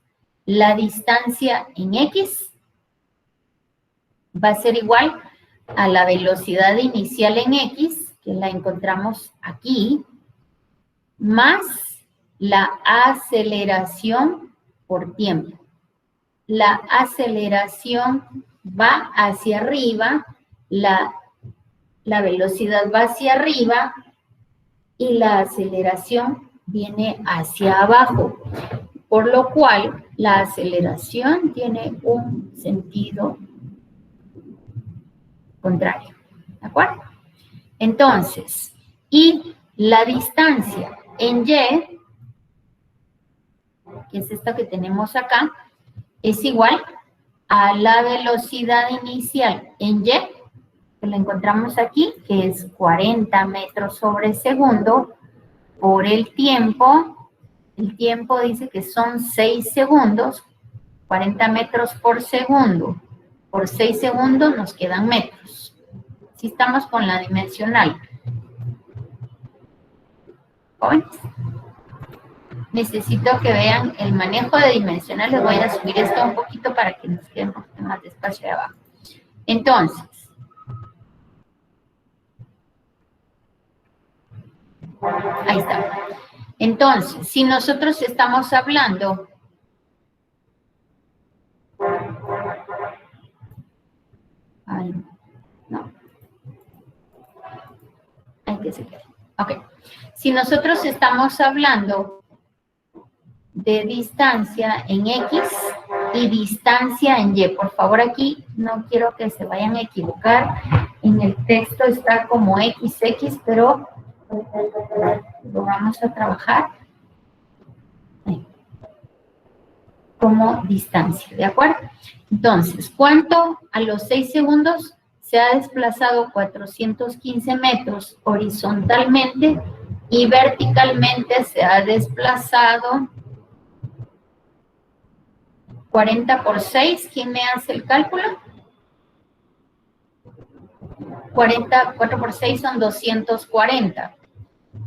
La distancia en X va a ser igual a la velocidad inicial en X, que la encontramos aquí, más la aceleración por tiempo. La aceleración va hacia arriba, la velocidad va hacia arriba y la aceleración viene hacia abajo, por lo cual la aceleración tiene un sentido contrario, ¿de acuerdo? Entonces, y la distancia en Y, que es esta que tenemos acá, es igual a la velocidad inicial en Y, que la encontramos aquí, que es 40 metros sobre segundo, por el tiempo dice que son 6 segundos, 40 metros por segundo, por 6 segundos nos quedan metros. Si estamos con la dimensional. Jóvenes, necesito que vean el manejo de dimensional. Les voy a subir esto un poquito para que nos quede un poquito más de espacio de abajo. Entonces, ahí está. Entonces, si nosotros estamos hablando no. Hay que seguir. Ok. Si nosotros estamos hablando de distancia en X y distancia en Y, por favor aquí no quiero que se vayan a equivocar. En el texto está como XX, pero lo vamos a trabajar como distancia, ¿de acuerdo? Entonces, ¿cuánto a los 6 segundos se ha desplazado 415 metros horizontalmente y verticalmente se ha desplazado 40 por 6? ¿Quién me hace el cálculo? 4 por 6 son 240.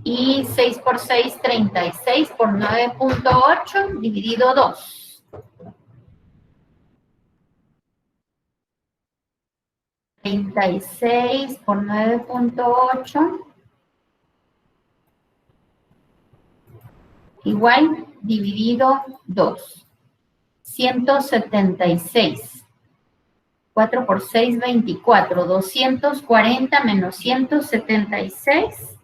Y 6 por 6, 36 por 9.8 dividido 2. 36 por 9.8 igual dividido 2. 176 4 por 6, 24. 240 menos 176.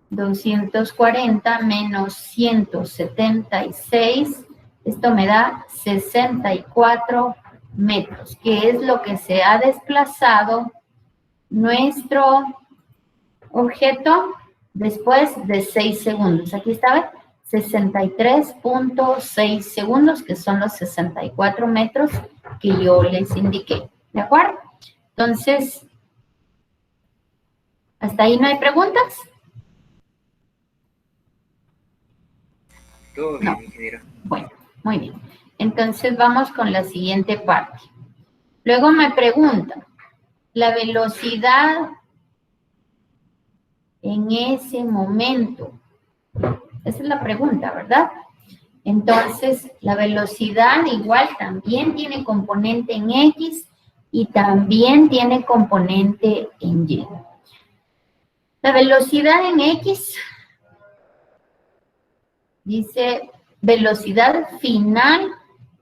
240 menos 176. Esto me da 64 metros, que es lo que se ha desplazado nuestro objeto después de 6 segundos. Aquí está, 63.6 segundos, que son los 64 metros que yo les indiqué. ¿De acuerdo? Entonces, ¿hasta ahí no hay preguntas? Todo bien, ingeniero. Bueno, muy bien. Entonces vamos con la siguiente parte. Luego me preguntan, la velocidad en ese momento. Esa es la pregunta, ¿verdad? Entonces, la velocidad igual también tiene componente en X y también tiene componente en Y. La velocidad en X dice velocidad final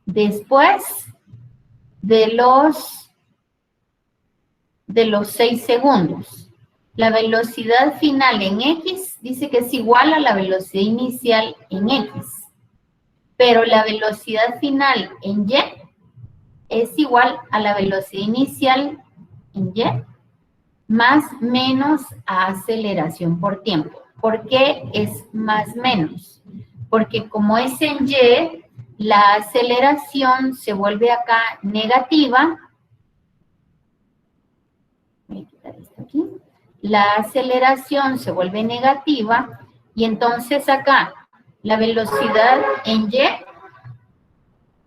después de los 6 segundos. La velocidad final en X dice que es igual a la velocidad inicial en X. Pero la velocidad final en Y es igual a la velocidad inicial en Y más menos a aceleración por tiempo. ¿Por qué es más menos? Porque como es en Y, la aceleración se vuelve acá negativa. Voy a quitar esto aquí. La aceleración se vuelve negativa y entonces acá la velocidad en Y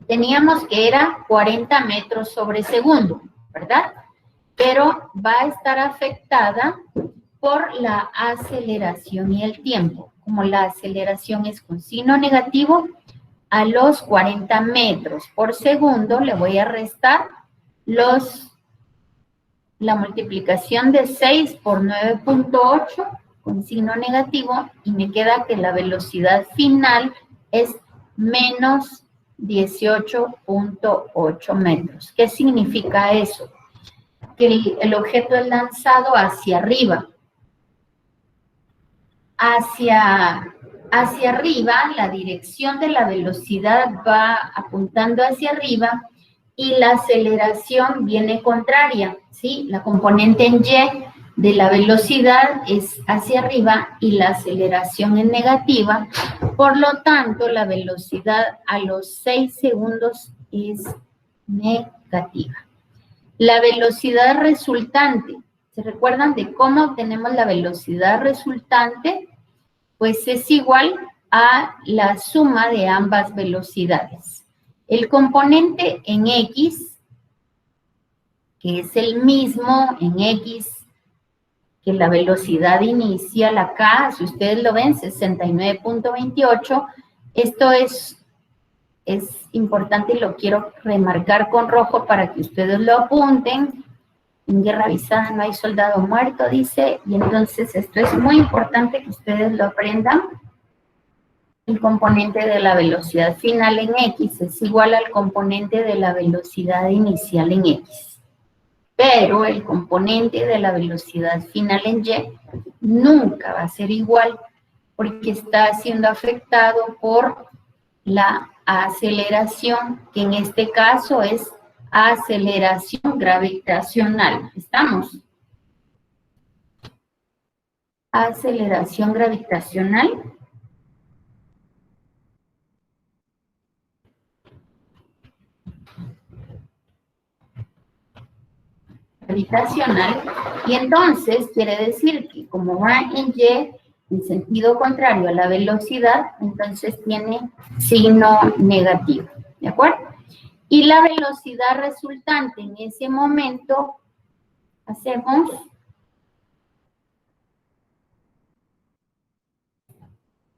teníamos que era 40 metros sobre segundo, ¿verdad? Pero va a estar afectada por la aceleración y el tiempo. Como la aceleración es con signo negativo, a los 40 metros por segundo le voy a restar la multiplicación de 6 por 9.8 con signo negativo y me queda que la velocidad final es menos 18.8 metros. ¿Qué significa eso? Que el objeto es lanzado hacia arriba. Hacia arriba, la dirección de la velocidad va apuntando hacia arriba y la aceleración viene contraria, ¿sí? La componente en Y de la velocidad es hacia arriba y la aceleración es negativa. Por lo tanto, la velocidad a los 6 segundos es negativa. La velocidad resultante, ¿se recuerdan de cómo obtenemos la velocidad resultante? Pues es igual a la suma de ambas velocidades. El componente en X, que es el mismo en X que la velocidad inicial acá, si ustedes lo ven, 69.28, esto es importante y lo quiero remarcar con rojo para que ustedes lo apunten. En guerra avisada no hay soldado muerto, dice, y entonces esto es muy importante que ustedes lo aprendan. El componente de la velocidad final en X es igual al componente de la velocidad inicial en X. Pero el componente de la velocidad final en Y nunca va a ser igual porque está siendo afectado por la aceleración, que en este caso es aceleración gravitacional. ¿Estamos? Aceleración gravitacional. Y entonces quiere decir que como va en Y, en sentido contrario a la velocidad, entonces tiene signo negativo, ¿de acuerdo? Y la velocidad resultante en ese momento, hacemos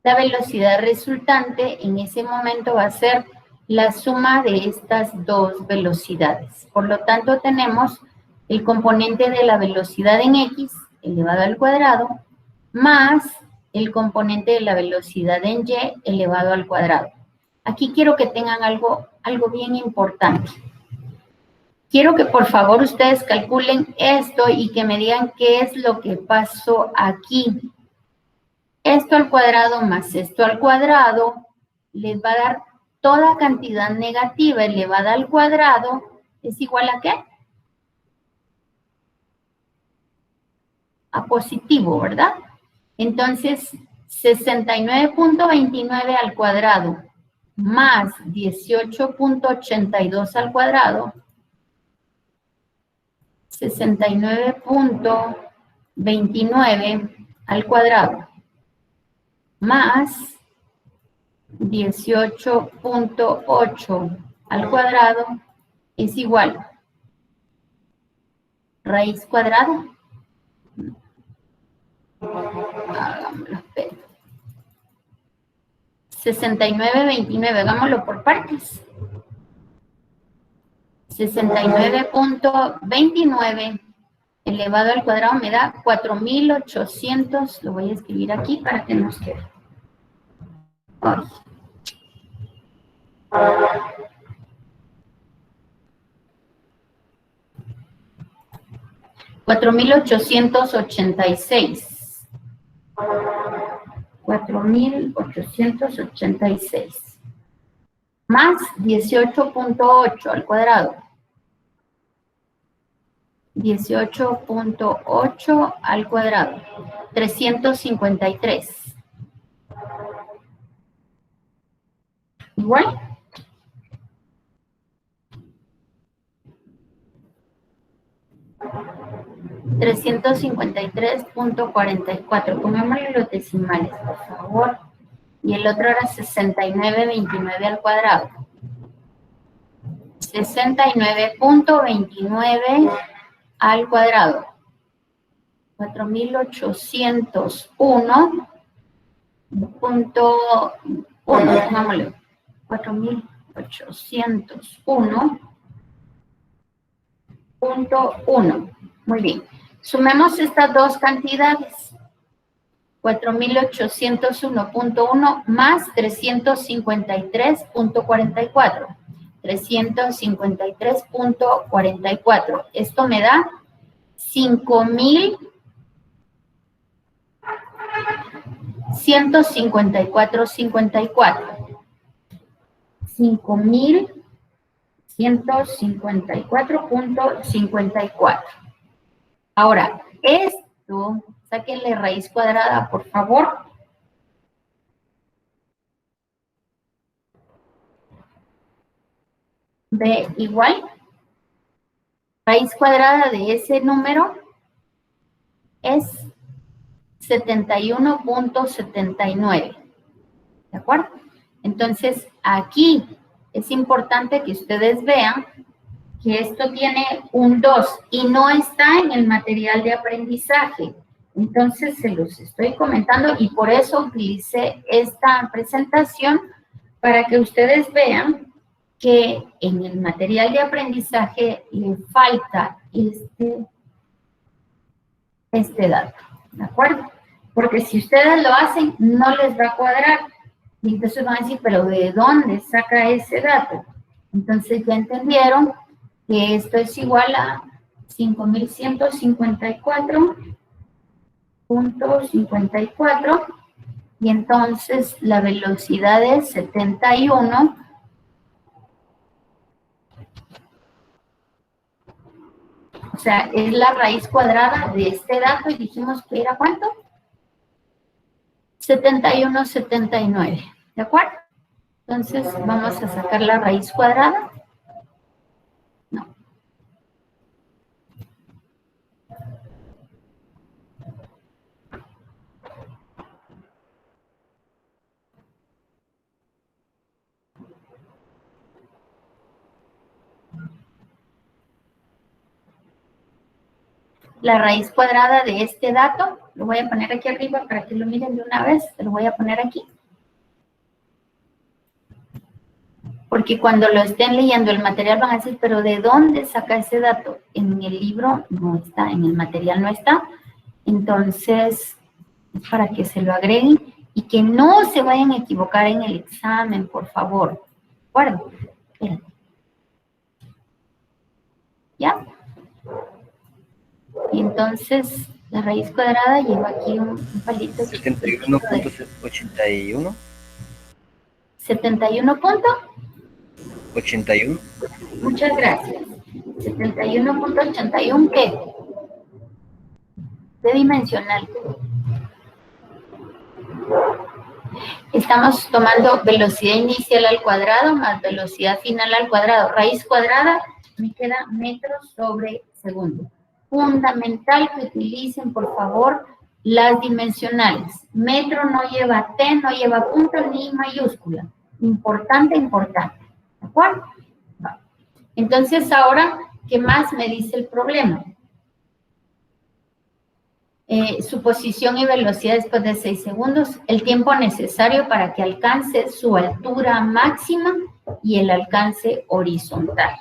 la velocidad resultante en ese momento va a ser la suma de estas dos velocidades. Por lo tanto, tenemos el componente de la velocidad en X elevado al cuadrado más el componente de la velocidad en Y elevado al cuadrado. aquí quiero que tengan algo bien importante. Quiero que por favor ustedes calculen esto y que me digan qué es lo que pasó aquí. Esto al cuadrado más esto al cuadrado les va a dar toda cantidad negativa elevada al cuadrado es igual a ¿qué? A positivo, ¿verdad? Entonces, 69.29 al cuadrado más 18.82 al cuadrado, 69.29 al cuadrado más 18.8 al cuadrado es igual raíz cuadrada. Hagámoslo, 69.29, hagámoslo por partes. 69.29 elevado al cuadrado me da 4.800, lo voy a escribir aquí para que nos quede. Ay. 4.886. 4.886 más 18.8 al cuadrado. 18.8 al cuadrado. 353. Igual. $353.44. Pongámosle los decimales, por favor. Y el otro era 69.29 al cuadrado. 69.29 al cuadrado. 4.801.1. Pongámosle 4.801.1. Muy bien. Sumemos estas dos cantidades. 4.801.1 más 353.44. 353.44. Esto me da 5.154.54. 5.154.54. Ahora, esto, sáquenle raíz cuadrada, por favor. B igual. Raíz cuadrada de ese número es 71.79. ¿De acuerdo? Entonces, aquí es importante que ustedes vean que esto tiene un 2 y no está en el material de aprendizaje. Entonces, se los estoy comentando y por eso utilicé esta presentación para que ustedes vean que en el material de aprendizaje le falta este dato, ¿de acuerdo? Porque si ustedes lo hacen, no les va a cuadrar. Y entonces van a decir, ¿pero de dónde saca ese dato? Entonces ya entendieron que esto es igual a 5.154.54 y entonces la velocidad es 71. O sea, es la raíz cuadrada de este dato y dijimos que era ¿cuánto? 71.79, ¿de acuerdo? Entonces vamos a sacar la raíz cuadrada. No. La raíz cuadrada de este dato, lo voy a poner aquí arriba para que lo miren de una vez, lo voy a poner aquí. Porque cuando lo estén leyendo el material van a decir, pero ¿de dónde saca ese dato? En el libro no está, en el material no está. Entonces, para que se lo agreguen. Y que no se vayan a equivocar en el examen, por favor. ¿De acuerdo? Espérate. ¿Ya? Y entonces, la raíz cuadrada lleva aquí un palito. 71.81. 71 punto. 81. Muchas gracias. 71.81, ¿qué? De dimensional. Estamos tomando velocidad inicial al cuadrado más velocidad final al cuadrado. Raíz cuadrada me queda metros sobre segundo. Fundamental que utilicen, por favor, las dimensionales. Metro no lleva T, no lleva punto ni mayúscula. Importante, importante. ¿De acuerdo? Entonces, ahora, ¿qué más me dice el problema? Su posición y velocidad después de 6 segundos, el tiempo necesario para que alcance su altura máxima y el alcance horizontal.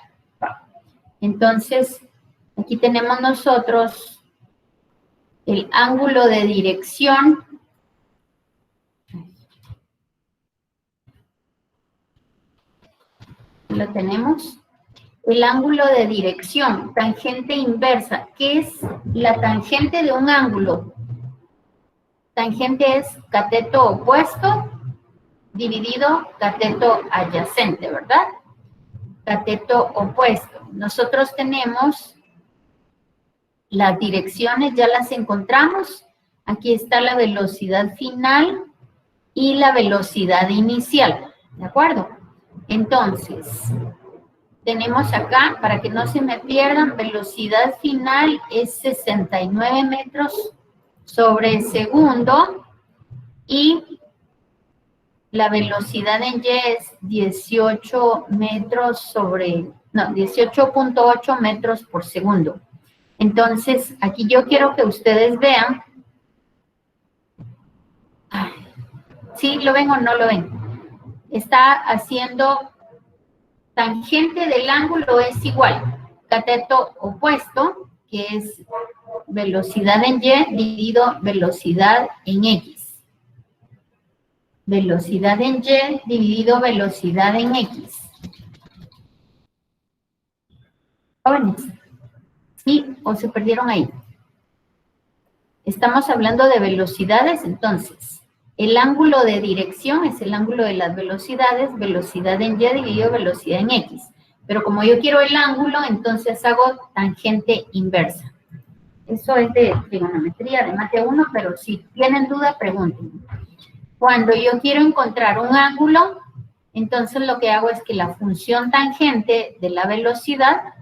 Entonces, aquí tenemos nosotros el ángulo de dirección. Lo tenemos. El ángulo de dirección, tangente inversa. ¿Qué es la tangente de un ángulo? Tangente es cateto opuesto dividido cateto adyacente, ¿verdad? Cateto opuesto. Nosotros tenemos las direcciones, ya las encontramos. Aquí está la velocidad final y la velocidad inicial, ¿de acuerdo? Entonces, tenemos acá, para que no se me pierdan, velocidad final es 69 metros sobre segundo y la velocidad en Y es 18 metros sobre, no, 18.8 metros por segundo. Entonces, aquí yo quiero que ustedes vean. ¿Sí lo ven o no lo ven? Está haciendo tangente del ángulo es igual, cateto opuesto, que es velocidad en Y dividido velocidad en X. Velocidad en Y dividido velocidad en X. Jóvenes, ¿sí o se perdieron ahí? Estamos hablando de velocidades, entonces. El ángulo de dirección es el ángulo de las velocidades, velocidad en Y dividido velocidad en X. Pero como yo quiero el ángulo, entonces hago tangente inversa. Eso es de trigonometría de mate 1, pero si tienen duda, pregunten. Cuando yo quiero encontrar un ángulo, entonces lo que hago es que la función tangente de la velocidad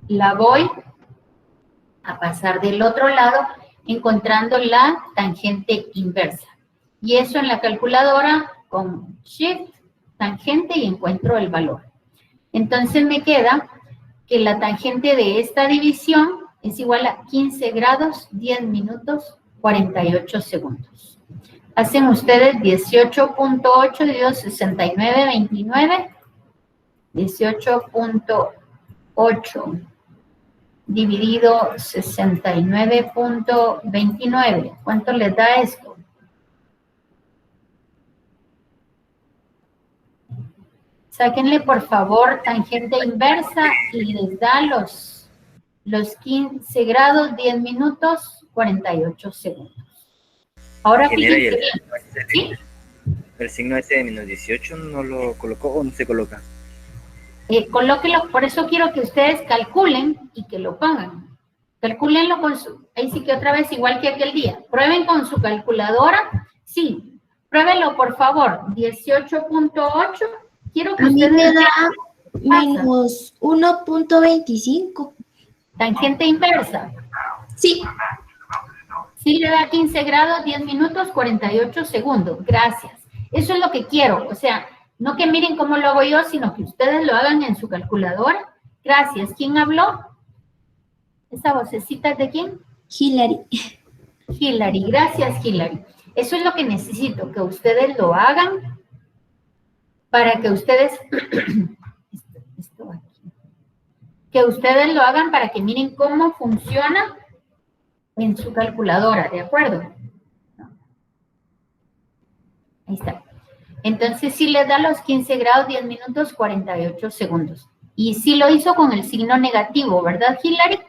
la voy a pasar del otro lado encontrando la tangente inversa. Y eso en la calculadora con Shift, tangente y encuentro el valor. Entonces me queda que la tangente de esta división es igual a 15 grados, 10 minutos, 48 segundos. Hacen ustedes 18.8 dividido 69.29. 18.8 dividido 69.29. ¿Cuánto les da esto? Sáquenle, por favor, tangente inversa y les da los 15 grados, 10 minutos, 48 segundos. Ahora fíjense bien. ¿Sí? El signo ese de menos 18 no lo colocó o no se coloca. Colóquelo, por eso quiero que ustedes calculen y que lo pongan. Calcúlenlo con su, ahí sí que otra vez igual que aquel día. Prueben con su calculadora. Sí, pruébenlo por favor. 18.8. Quiero que A mí ustedes me da vean. menos 1.25. Tangente inversa. Sí. Sí le da 15 grados, 10 minutos, 48 segundos. Gracias. Eso es lo que quiero. O sea, no que miren cómo lo hago yo, sino que ustedes lo hagan en su calculadora. Gracias. ¿Quién habló? ¿Esa vocecita es de quién? Hillary. Hillary. Gracias, Hillary. Eso es lo que necesito, que ustedes lo hagan para que ustedes... esto aquí. Que ustedes lo hagan para que miren cómo funciona en su calculadora, ¿de acuerdo? Ahí está. Entonces, sí le da los 15 grados, 10 minutos, 48 segundos. Y sí lo hizo con el signo negativo, ¿verdad, Hilary?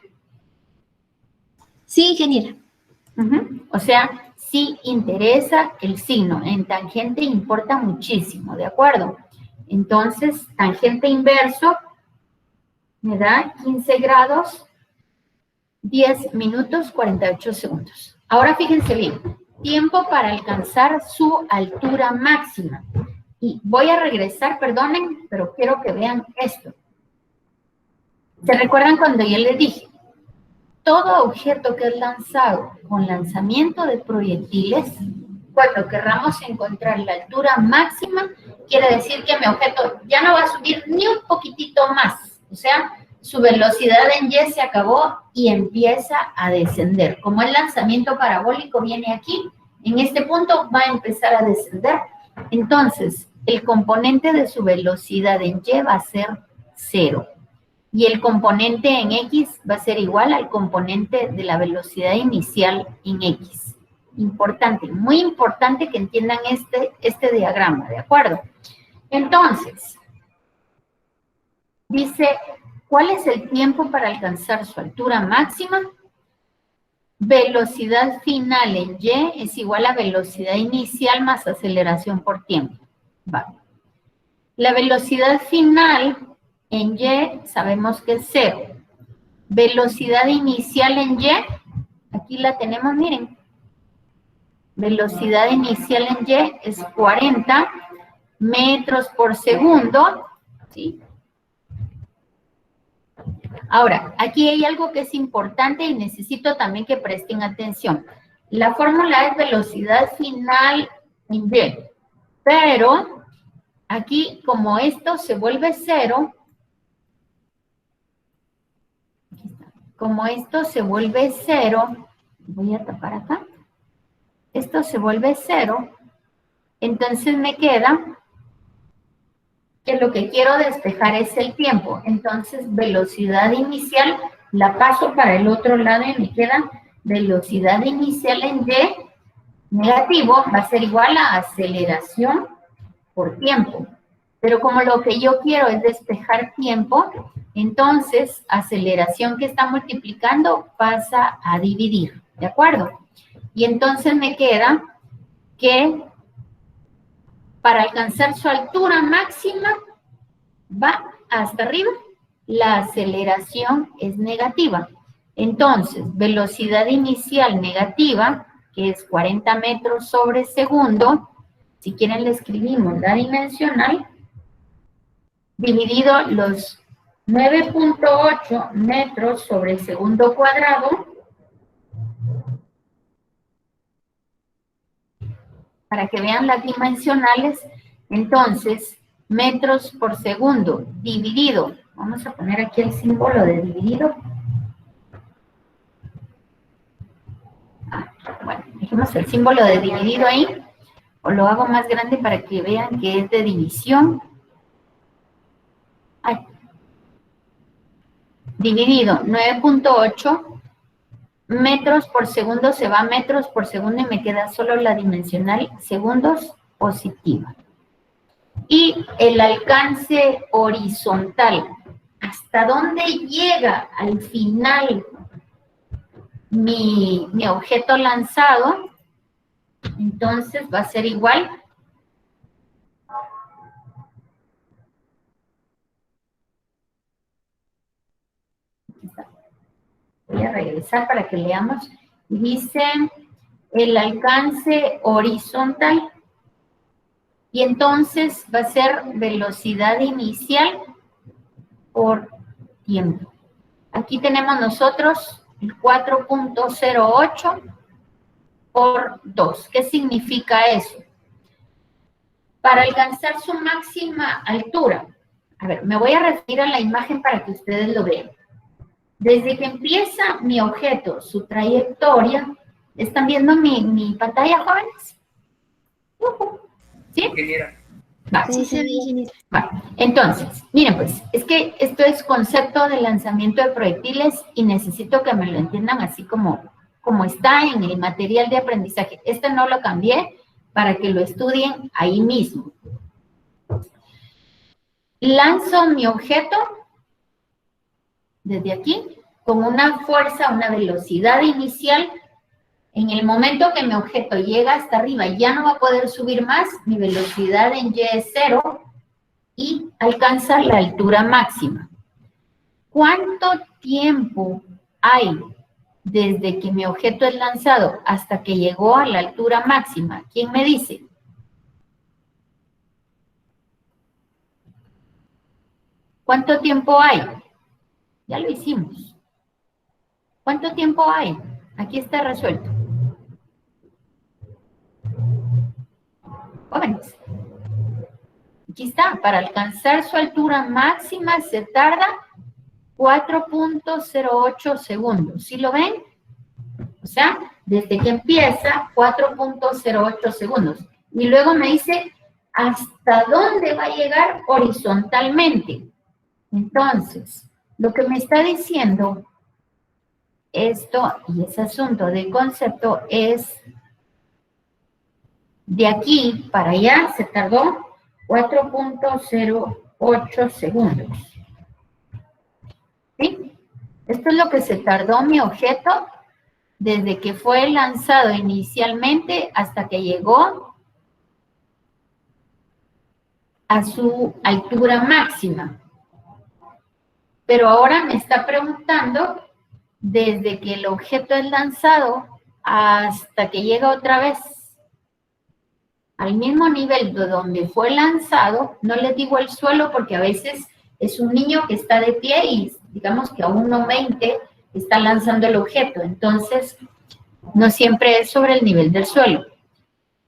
Sí, ingeniera. O sea, sí interesa el signo. En tangente importa muchísimo, ¿de acuerdo? Entonces, tangente inverso me da 15 grados, 10 minutos, 48 segundos. Ahora fíjense bien, tiempo para alcanzar su altura máxima. Y voy a regresar, perdonen, pero quiero que vean esto. ¿Se recuerdan cuando yo les dije? Todo objeto que es lanzado con lanzamiento de proyectiles, cuando querramos encontrar la altura máxima, quiere decir que mi objeto ya no va a subir ni un poquitito más. O sea, su velocidad en Y se acabó y empieza a descender. Como el lanzamiento parabólico viene aquí, en este punto va a empezar a descender. Entonces, el componente de su velocidad en Y va a ser 0. Y el componente en X va a ser igual al componente de la velocidad inicial en X. Importante, muy importante que entiendan este diagrama, ¿de acuerdo? Entonces, dice, ¿cuál es el tiempo para alcanzar su altura máxima? Velocidad final en Y es igual a velocidad inicial más aceleración por tiempo. Va. La velocidad final en Y sabemos que es 0. Velocidad inicial en Y, aquí la tenemos, miren. Velocidad inicial en Y es 40 metros por segundo, ¿sí? Ahora, aquí hay algo que es importante y necesito también que presten atención. La fórmula es velocidad final en Y, pero aquí como esto se vuelve 0, como esto se vuelve 0, voy a tapar acá, esto se vuelve 0, entonces me queda que lo que quiero despejar es el tiempo. Entonces, velocidad inicial la paso para el otro lado y me queda velocidad inicial en Y negativo va a ser igual a aceleración por tiempo. Pero como lo que yo quiero es despejar tiempo, entonces aceleración que está multiplicando pasa a dividir, ¿de acuerdo? Y entonces me queda que para alcanzar su altura máxima va hasta arriba, la aceleración es negativa. Entonces, velocidad inicial negativa, que es 40 metros sobre segundo, si quieren le escribimos la dimensional, dividido los 9.8 metros sobre segundo cuadrado, para que vean las dimensionales, entonces, metros por segundo dividido, vamos a poner aquí el símbolo de dividido. Bueno, dejemos el símbolo de dividido ahí, o lo hago más grande para que vean que es de división. Ay. Dividido 9.8 metros por segundo se va a metros por segundo y me queda solo la dimensional segundos positiva. Y el alcance horizontal, ¿hasta dónde llega al final mi objeto lanzado? Entonces va a ser igual voy a regresar para que leamos. Dice el alcance horizontal y entonces va a ser velocidad inicial por tiempo. Aquí tenemos nosotros el 4.08 por 2. ¿Qué significa eso? Para alcanzar su máxima altura. A ver, me voy a referir a la imagen para que ustedes lo vean. Desde que empieza mi objeto, su trayectoria, ¿están viendo mi pantalla, jóvenes? ¿Sí? Va. Sí, se ve, ingeniera. Va. Entonces, miren pues, es que esto es concepto de lanzamiento de proyectiles y necesito que me lo entiendan así como está en el material de aprendizaje. Este no lo cambié para que lo estudien ahí mismo. Lanzo mi objeto desde aquí con una fuerza, una velocidad inicial. En el momento que mi objeto llega hasta arriba, ya no va a poder subir más, mi velocidad en y es 0 y alcanza la altura máxima. ¿Cuánto tiempo hay desde que mi objeto es lanzado hasta que llegó a la altura máxima? ¿Quién me dice? ¿Cuánto tiempo hay? Ya lo hicimos. ¿Cuánto tiempo hay? Aquí está resuelto. Jóvenes. Aquí está. Para alcanzar su altura máxima se tarda 4.08 segundos. ¿Sí lo ven? O sea, desde que empieza, 4.08 segundos. Y luego me dice, ¿hasta dónde va a llegar horizontalmente? Entonces, lo que me está diciendo esto y ese asunto de concepto es de aquí para allá se tardó 4.08 segundos. ¿Sí? Esto es lo que se tardó mi objeto desde que fue lanzado inicialmente hasta que llegó a su altura máxima. Pero ahora me está preguntando desde que el objeto es lanzado hasta que llega otra vez al mismo nivel de donde fue lanzado. No les digo el suelo porque a veces es un niño que está de pie y digamos que a 1.20 está lanzando el objeto. Entonces, no siempre es sobre el nivel del suelo.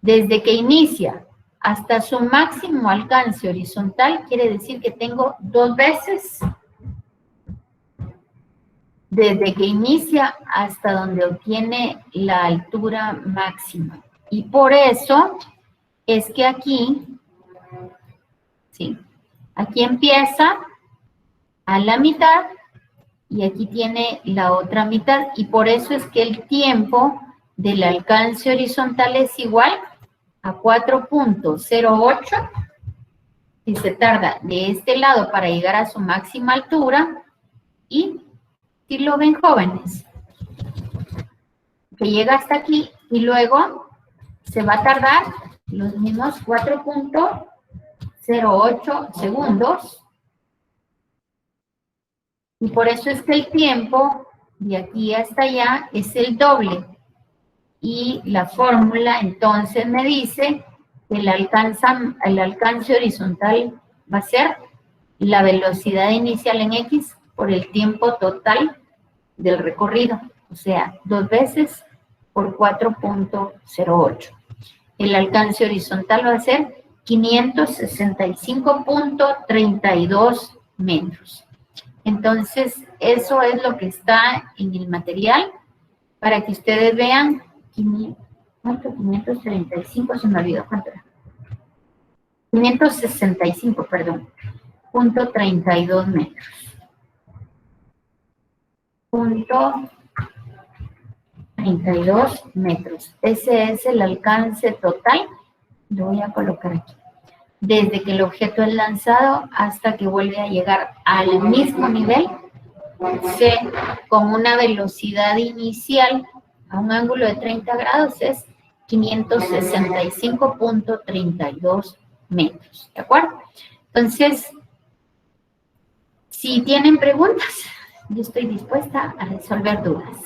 Desde que inicia hasta su máximo alcance horizontal, quiere decir que tengo 2 veces desde que inicia hasta donde obtiene la altura máxima. Y por eso es que aquí, ¿sí? Aquí empieza a la mitad y aquí tiene la otra mitad. Y por eso es que el tiempo del alcance horizontal es igual a 4.08. Si se tarda de este lado para llegar a su máxima altura. Y si lo ven, jóvenes, que llega hasta aquí y luego se va a tardar los mismos 4.08 segundos. Y por eso es que el tiempo de aquí hasta allá es el doble. Y la fórmula entonces me dice que el alcance horizontal va a ser la velocidad inicial en X por el tiempo total del recorrido. O sea, 2 veces por 4.08. El alcance horizontal va a ser 565.32 metros. Entonces, eso es lo que está en el material para que ustedes vean. ¿Cuánto? 535, se me olvidó cuánto era. 565, perdón. Punto 32 metros. Punto 32 metros. Ese es el alcance total. Lo voy a colocar aquí. Desde que el objeto es lanzado hasta que vuelve a llegar al mismo nivel, con una velocidad inicial a un ángulo de 30 grados es 565.32 metros. ¿De acuerdo? Entonces, si tienen preguntas, yo estoy dispuesta a resolver dudas.